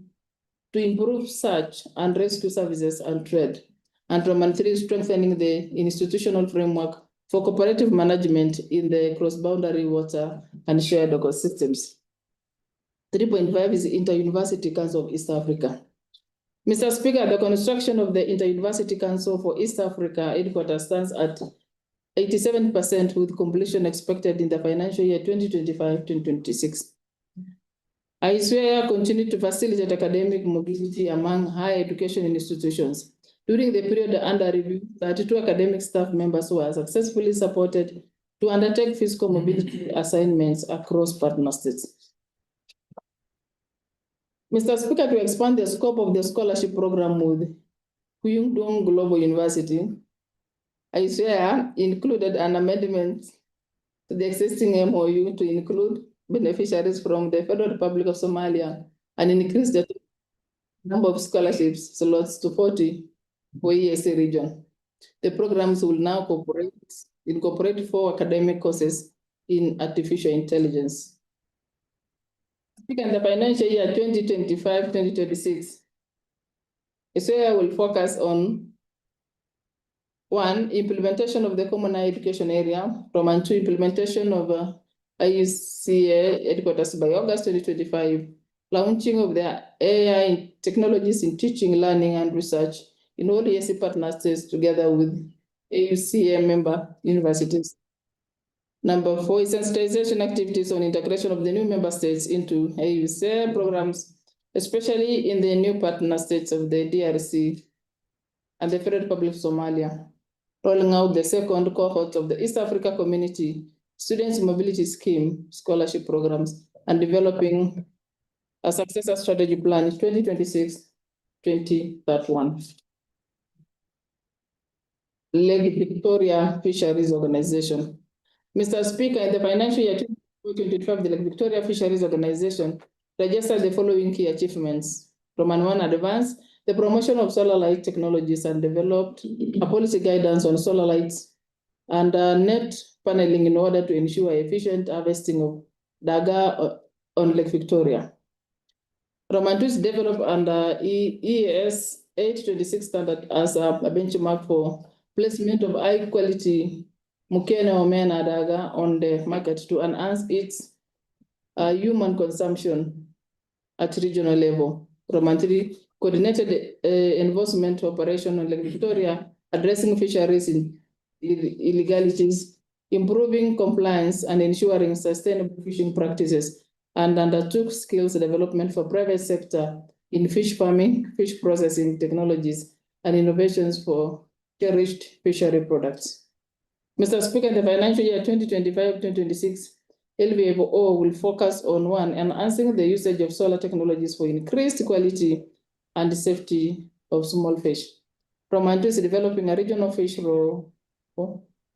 improve search and rescue services and trade. And Roman 3, strengthening the institutional framework for cooperative management in the cross-boundary water and shared ecosystems. 3.5 is Inter-University Council of East Africa. Mr. Speaker, the construction of the Inter-University Council for East Africa headquarters stands at 87% with completion expected in the financial year 2025-2026. ISWARE continued to facilitate academic mobility among higher education institutions. During the period under review, 32 academic staff members were successfully supported to undertake fiscal mobility assignments across partner states. Mr. Speaker, to expand the scope of the scholarship program with Kuyungdong Global University, ISWARE included an amendment to the existing MOU to include beneficiaries from the Federal Republic of Somalia and increase the number of scholarships slots to 40 for ESA region. The programs will now incorporate 4 academic courses in artificial intelligence. In the financial year 2025-2026, ISWARE will focus on 1, implementation of the common higher education area, Roman 2, implementation of IUCA headquarters by August 2025, launching of the AI technologies in teaching, learning, and research in all ESA partner states together with AUCA member universities. Number 4 is sensitization activities on integration of the new member states into AUCA programs, especially in the new partner states of the DRC and the Federal Republic of Somalia, rolling out the second cohort of the East Africa Community Students Mobility Scheme scholarship programs, and developing a successor strategy plan 2026-2031. Lake Victoria Fisheries Organization. Mr. Speaker, in the financial year 2025, the Lake Victoria Fisheries Organization registered the following key achievements. Roman 1, advance the promotion of solar light technologies and developed a policy guidance on solar lights and net paneling in order to ensure efficient harvesting of daga on Lake Victoria. Roman 2 is developed under EAS 826 standard as a benchmark for placement of high quality Mukene Omena daga on the market to enhance its human consumption at regional level. Roman 3, coordinated enforcement operation on Lake Victoria, addressing fisheries illegalities, improving compliance and ensuring sustainable fishing practices, and undertook skills development for private sector in fish farming, fish processing technologies, and innovations for cherished fishery products. Mr. Speaker, in the financial year 2025-2026, LVFO will focus on 1, enhancing the usage of solar technologies for increased quality and safety of small fish. Roman 2 is developing a regional fish roe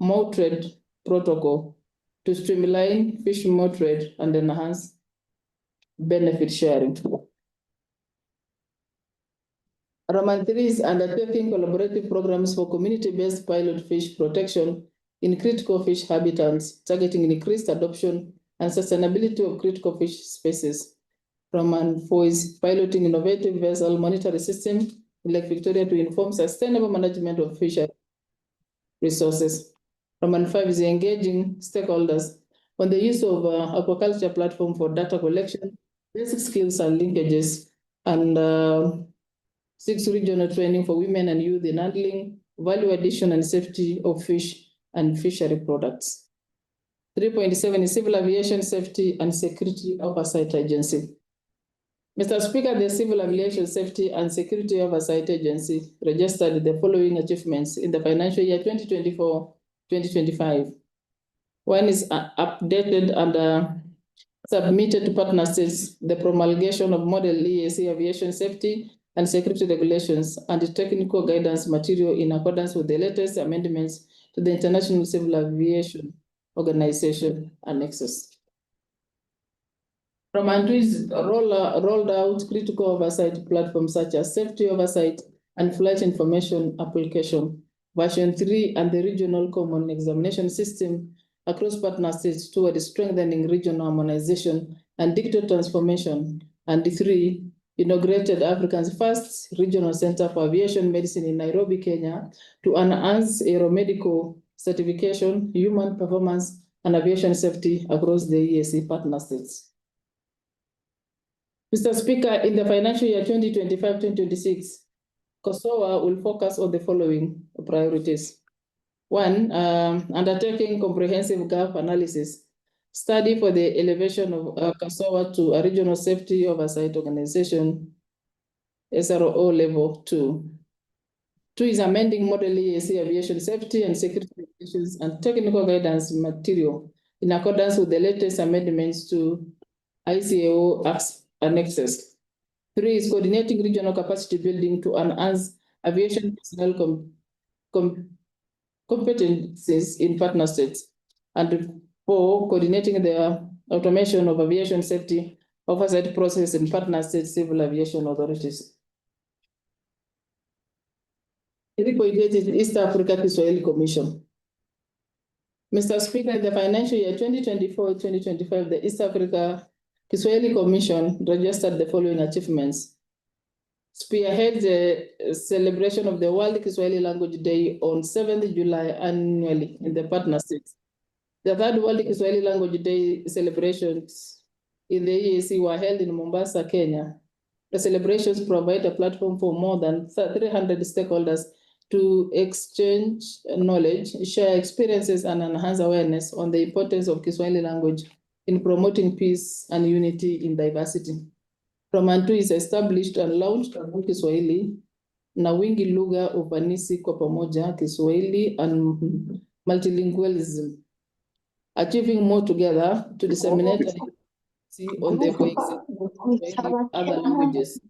moe trade protocol to streamline fish moe trade and enhance benefit sharing. Roman 3 is undertaking collaborative programs for community-based pilot fish protection in critical fish habitats, targeting increased adoption and sustainability of critical fish species. Roman 4 is piloting innovative vessel monitoring system in Lake Victoria to inform sustainable management of fishery resources. Roman 5 is engaging stakeholders on the use of aquaculture platform for data collection, basic skills and linkages, and 6 regional training for women and youth in handling, value addition and safety of fish and fishery products. 3.7 is Civil Aviation Safety and Security Oversight Agency. Mr. Speaker, the Civil Aviation Safety and Security Oversight Agency registered the following achievements in the financial year 2024-2025. One is updated and submitted to partner states the promulgation of model EAC aviation safety and security regulations and technical guidance material in accordance with the latest amendments to the International Civil Aviation Organization annexes. Roman 2 is rolled out critical oversight platforms such as safety oversight and flight information application, version 3, and the regional common examination system across partner states toward strengthening regional harmonization and digital transformation. And 3, inaugurated Africa's first regional center for aviation medicine in Nairobi, Kenya, to enhance aeromedical certification, human performance, and aviation safety across the EAC partner states. Mr. Speaker, in the financial year 2025-2026, COSOA will focus on the following priorities. 1, undertaking comprehensive gap analysis, study for the elevation of COSOA to a regional safety oversight organization, SRO level 2. 2 is amending model EAC aviation safety and security regulations and technical guidance material in accordance with the latest amendments to ICAO annexes. 3 is coordinating regional capacity building to enhance aviation personnel competencies in partner states. And 4, coordinating the automation of aviation safety oversight process in partner states civil aviation authorities. 3.8 is East Africa Kiswahili Commission. Mr. Speaker, in the financial year 2024-2025, the East Africa Kiswahili Commission registered the following achievements. Spearhead the celebration of the World Kiswahili Language Day on 7th July annually in the partner states. The 3rd World Kiswahili Language Day celebrations in the EAC were held in Mombasa, Kenya. The celebrations provide a platform for more than 300 stakeholders to exchange knowledge, share experiences, and enhance awareness on the importance of Kiswahili language in promoting peace and unity in diversity. Roman 2 is established and launched Aviation Kiswahili na wingi lugha ufanisi kwa pamoja Kiswahili and multilingualism, achieving more together to disseminate on the coexistence other languages.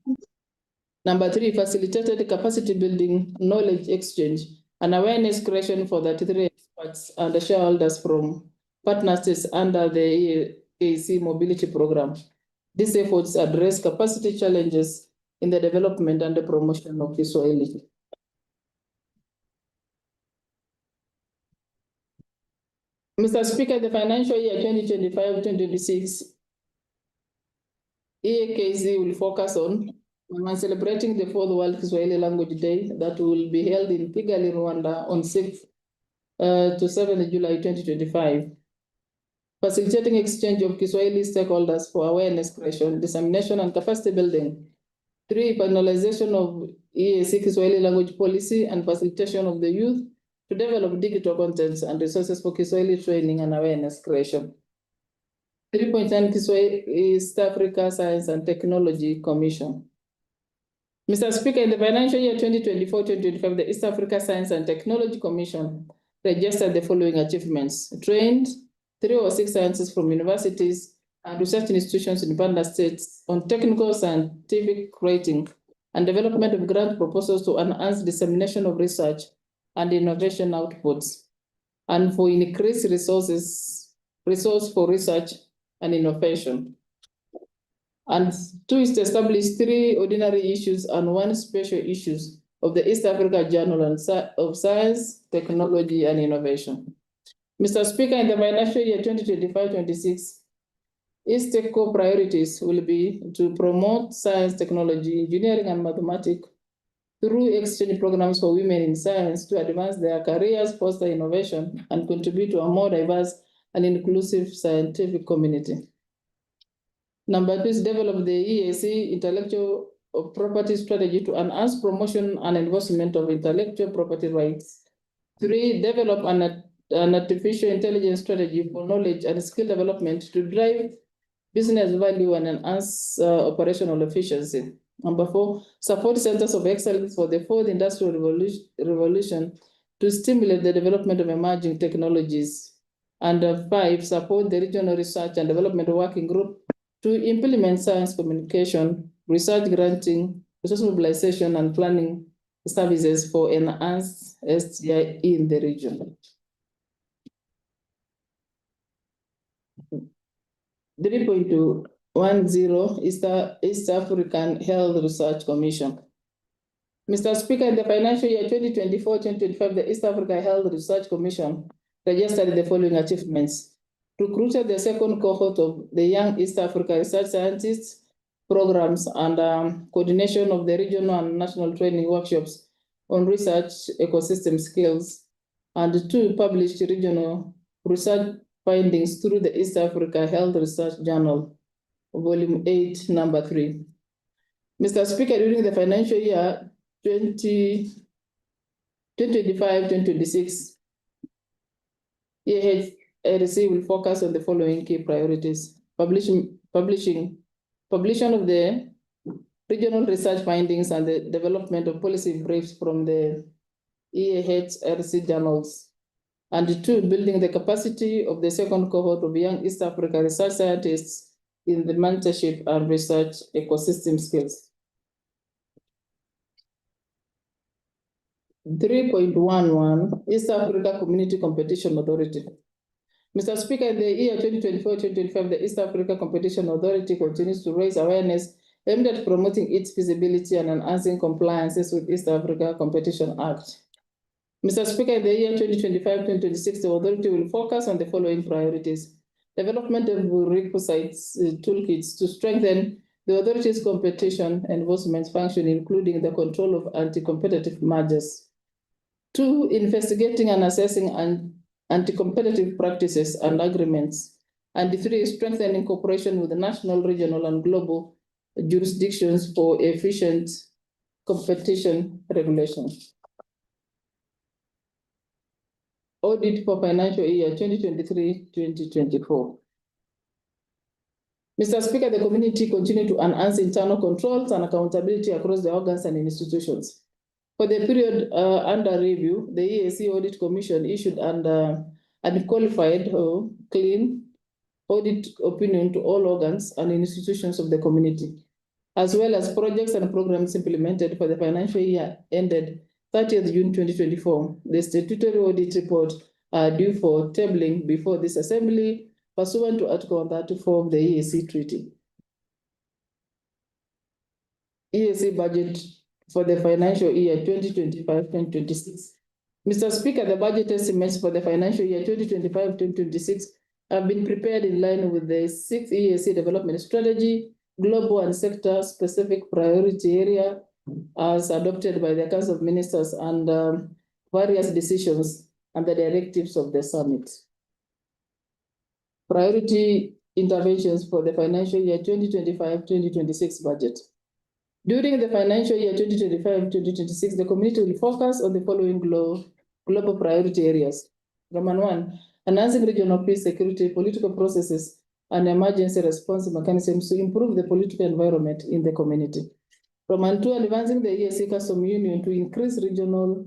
Number 3, facilitated capacity building, knowledge exchange, and awareness creation for 33 experts and shareholders from partner states under the EAC mobility program. These efforts address capacity challenges in the development and the promotion of Kiswahili. Mr. Speaker, the financial year 2025-2026, EAKZ will focus on celebrating the 4th World Kiswahili Language Day that will be held in Kigali, Rwanda on 6th to 7th July 2025. Facilitating exchange of Kiswahili stakeholders for awareness creation, dissemination, and capacity building. 3, finalization of EAC Kiswahili language policy and facilitation of the youth to develop digital contents and resources for Kiswahili training and awareness creation. 3.9, Kiswahili East Africa Science and Technology Commission. Mr. Speaker, in the financial year 2024-2025, the East Africa Science and Technology Commission registered the following achievements. Trained 306 scientists from universities and research institutions in partner states on technical scientific writing and development of grant proposals to enhance dissemination of research and innovation outputs, and for increased resource for research and innovation. And 2 is to establish 3 ordinary issues and 1 special issues of the East Africa Journal of Science, Technology, and Innovation. Mr. Speaker, in the financial year 2025-26, Its core priorities will be to promote science, technology, engineering, and mathematics through exchange programs for women in science to advance their careers, foster innovation, and contribute to a more diverse and inclusive scientific community. Number 2 is develop the EAC intellectual property strategy to enhance promotion and enforcement of intellectual property rights. 3, develop an artificial intelligence strategy for knowledge and skill development to drive business value and enhance operational efficiency. Number 4, support centers of excellence for the fourth industrial revolution to stimulate the development of emerging technologies. And 5, support the regional research and development working group to implement science communication, research granting, resource mobilization, and planning services for enhanced STI in the region. 3.10 is the East African Health Research Commission. Mr. Speaker, in the financial year 2024-2025, the East Africa Health Research Commission registered the following achievements: recruited the second cohort of the Young East Africa Research Scientists programs and coordination of the regional and national training workshops on research ecosystem skills, and 2, published regional research findings through the East Africa Health Research Journal, Volume 8, Number 3. Mr. Speaker, during the financial year 2025-2026, EHRC will focus on the following key priorities: publishing of the regional research findings and the development of policy briefs from the EHRC journals. And 2, building the capacity of the second cohort of young East Africa research scientists in the mentorship and research ecosystem skills. 3.11 East Africa Community Competition Authority. Mr. Speaker, in the year 2024-2025, the East Africa Competition Authority continues to raise awareness aimed at promoting its feasibility and enhancing compliances with East Africa Competition Act. Mr. Speaker, in the year 2025-2026, the authority will focus on the following priorities: development of requisite toolkits to strengthen the authority's competition enforcement function, including the control of anti-competitive mergers. 2, investigating and assessing anti-competitive practices and agreements. And 3, strengthening cooperation with the national, regional, and global jurisdictions for efficient competition regulation. Audit for financial year 2023-2024. Mr. Speaker, the community continues to enhance internal controls and accountability across the organs and institutions. For the period under review, the EAC Audit Commission issued an unqualified or clean audit opinion to all organs and institutions of the community, as well as projects and programs implemented for the financial year ended 30th June 2024. The statutory audit report are due for tabling before this assembly pursuant to Article 134 of the EAC Treaty. EAC budget for the financial year 2025-2026. Mr. Speaker, the budget estimates for the financial year 2025-2026 have been prepared in line with the 6th EAC development strategy, global and sector-specific priority area as adopted by the Council of Ministers and various decisions and the directives of the summit. Priority interventions for the financial year 2025-2026 budget. During the financial year 2025-2026, the community will focus on the following global priority areas. Roman 1, enhancing regional peace, security, political processes, and emergency response mechanisms to improve the political environment in the community. Roman 2, advancing the EAC Custom Union to increase regional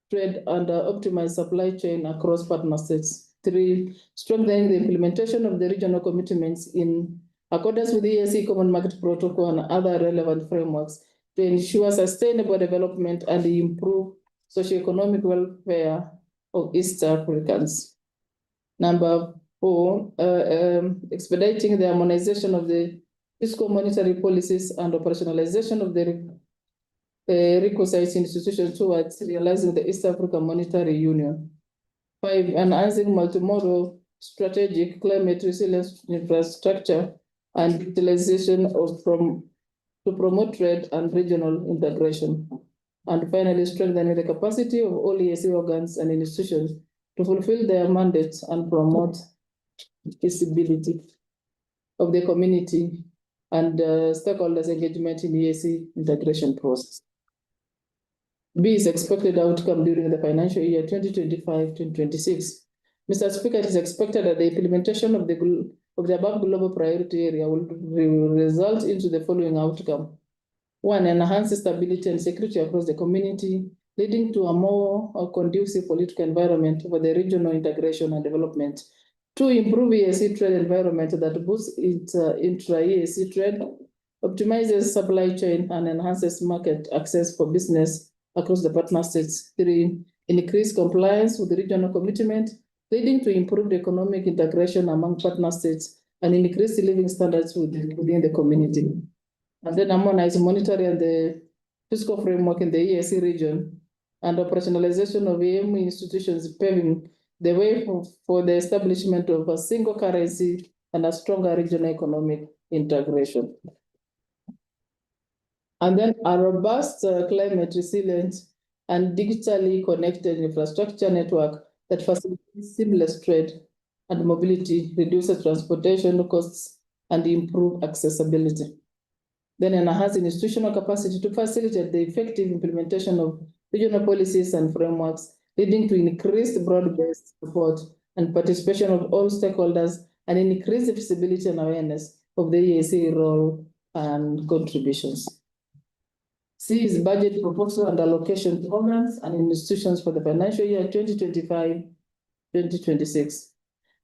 trade and optimize supply chain across partner states. 3, strengthening the implementation of the regional commitments in accordance with the EAC Common Market Protocol and other relevant frameworks to ensure sustainable development and improve socioeconomic welfare of East Africans. Number 4, expediting the harmonization of the fiscal monetary policies and operationalization of the requisite institutions towards realizing the East African Monetary Union. 5, enhancing multimodal strategic climate resilience infrastructure and utilization to promote trade and regional integration. And finally, strengthening the capacity of all EAC organs and institutions to fulfill their mandates and promote visibility of the community and stakeholders' engagement in EAC integration process. B is expected outcome during the financial year 2025-2026. Mr. Speaker, it is expected that the implementation of the above global priority area will result into the following outcome. One, enhance stability and security across the community, leading to a more conducive political environment for the regional integration and development. Two, improve EAC trade environment that boosts intra-EAC trade, optimizes supply chain, and enhances market access for business across the partner states. Three, increase compliance with the regional commitment, leading to improved economic integration among partner states and increased living standards within the community. And then harmonize monetary and the fiscal framework in the EAC region and operationalization of EM institutions, paving the way for the establishment of a single currency and a stronger regional economic integration. And then a robust climate resilient and digitally connected infrastructure network that facilitates seamless trade and mobility, reduces transportation costs, and improve accessibility. Then enhance institutional capacity to facilitate the effective implementation of regional policies and frameworks, leading to increased broad-based support and participation of all stakeholders and increased visibility and awareness of the EAC role and contributions. C is budget proposal and allocation to organs and institutions for the financial year 2025-2026.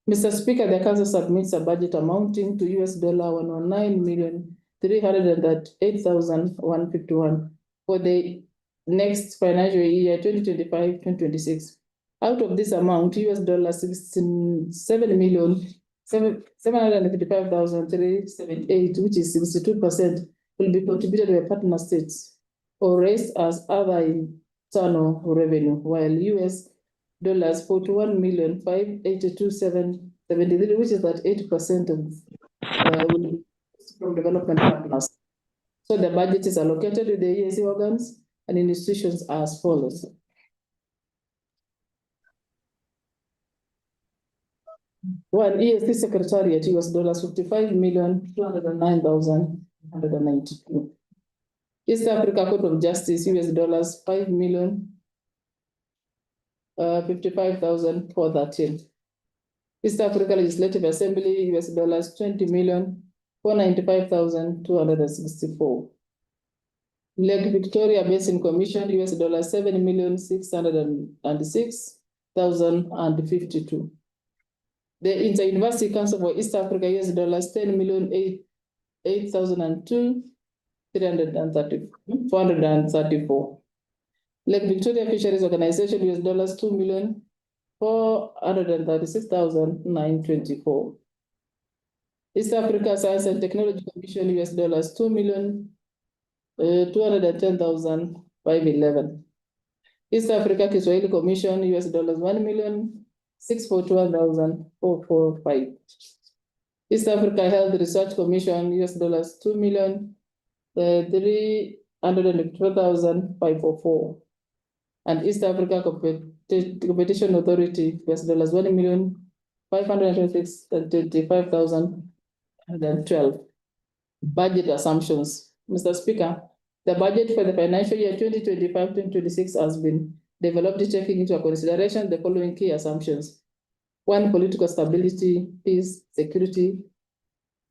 Mr. Speaker, the Council submits a budget amounting to $119,308,151 for the next financial year 2025-2026. Out of this amount, $67,755,378, which is 62%, will be contributed by partner states or raised as other internal revenue, while $41,582,773, which is that 8% of will be from development partners. So the budget is allocated to the EAC organs and institutions as follows. One, EAC Secretariat, $55,209,192. East Africa Court of Justice, $5,055,413. East Africa Legislative Assembly, $20,495,264. Lake Victoria Basin Commission, $7,606,052. The Inter-University Council for East Africa, $10,008,334. Lake Victoria Fisheries Organization, $2,436,924. East Africa Science and Technology Commission, $2,210,511. East Africa Kiswahili Commission, $1,641,445. East Africa Health Research Commission, $2,312,544. And East Africa Competition Authority, $1,526,025,112. Budget assumptions. Mr. Speaker, the budget for the financial year 2025-2026 has been developed taking into consideration the following key assumptions. One, political stability, peace, security,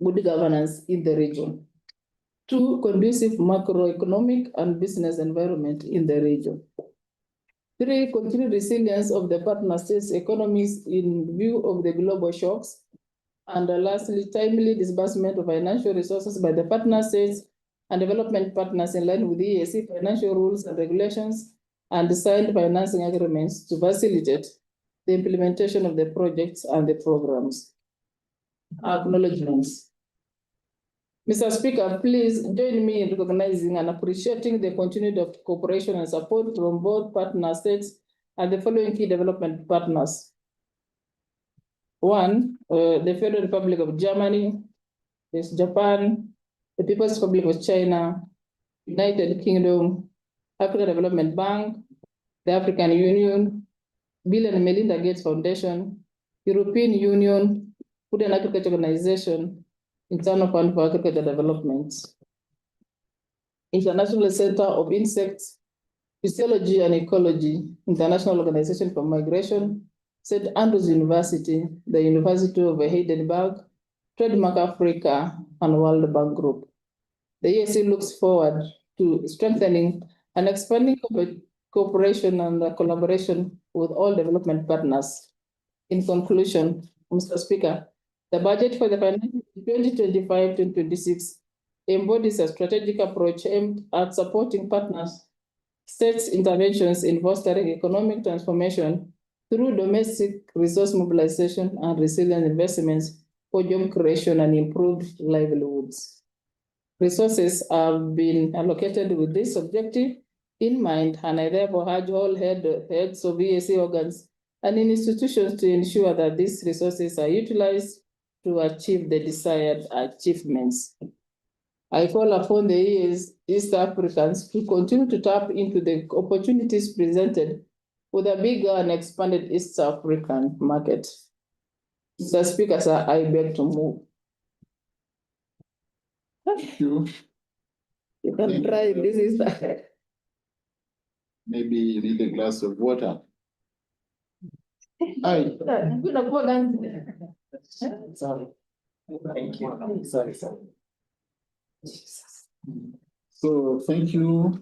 good governance in the region. Two, conducive macroeconomic and business environment in the region. Three, continued resilience of the partner states' economies in view of the global shocks. And lastly, timely disbursement of financial resources by the partner states and development partners in line with the EAC financial rules and regulations and signed financing agreements to facilitate the implementation of the projects and the programs. Acknowledgements. Mr. Speaker, please join me in recognizing and appreciating the continued cooperation and support from both partner states and the following key development partners. One, the Federal Republic of Germany, There's Japan, the People's Republic of China, United Kingdom, African Development Bank, the African Union, Bill and Melinda Gates Foundation, European Union, Food and Agriculture Organization, International Fund for Agriculture Development, International Center of Insects, Physiology and Ecology, International Organization for Migration, St. Andrews University, the University of Heidelberg, Trademark Africa, and World Bank Group. The EAC looks forward to strengthening and expanding cooperation and collaboration with all development partners. In conclusion, Mr. Speaker, the budget for the financial 2025-2026 embodies a strategic approach aimed at supporting partners, states' interventions in fostering economic transformation through domestic resource mobilization and resilient investments for job creation and improved livelihoods. Resources have been allocated with this objective in mind, and I therefore urge all heads of EAC organs and institutions to ensure that these resources are utilized to achieve the desired achievements. I call upon the East Africans to continue to tap into the opportunities presented with a bigger and expanded East African market. Mr. Speaker, sir, I beg to move. Thank you. You can try, this is the. Maybe you need a glass of water. Hi. Sorry. Thank you. Sorry. Jesus. So thank you.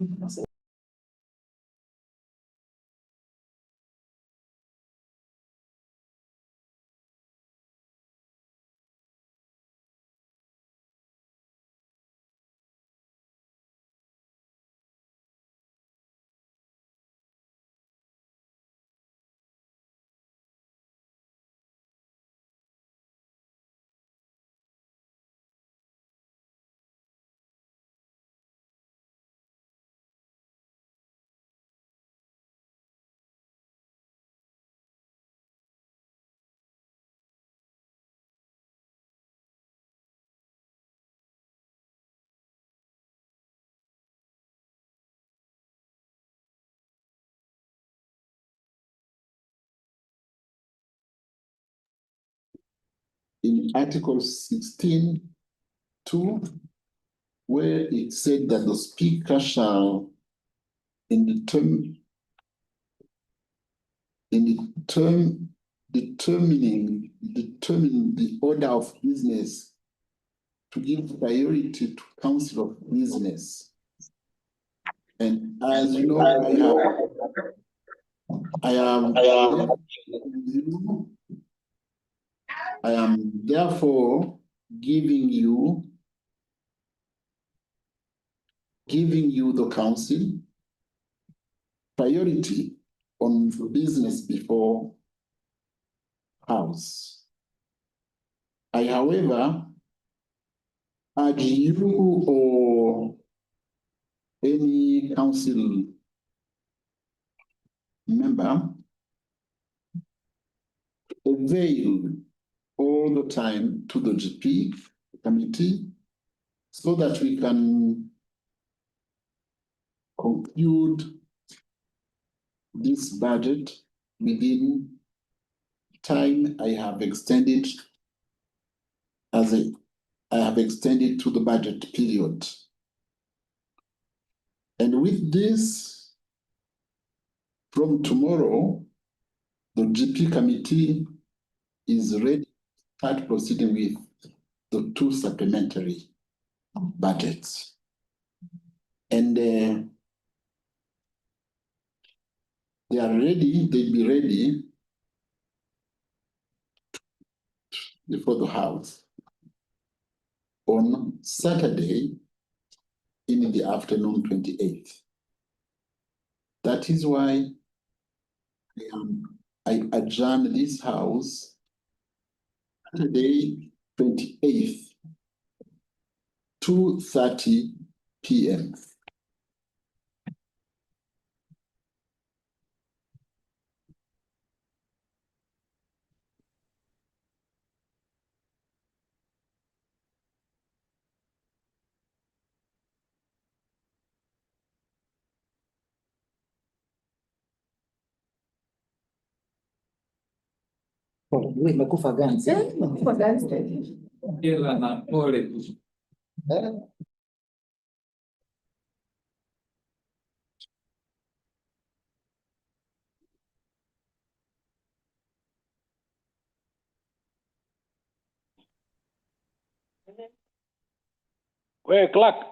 In Article 16(2), where it said that the Speaker shall, determining the order of business, to give priority to Council of Business. And as you know, I am therefore giving you the council priority on business before House. I, however, urge you or any council member avail all the time to the GP committee so that we can conclude this budget within time I have extended to the budget period. And with this, from tomorrow, the GP committee is ready to start proceeding with the 2 supplementary budgets. And they are ready, they'll be ready before the House on Saturday in the afternoon, 28th. That is why I adjourn this House Saturday, 28th, 2:30 p.m. Imekufa ganzi. Imekufa ganzi. Hela na pole. Clark.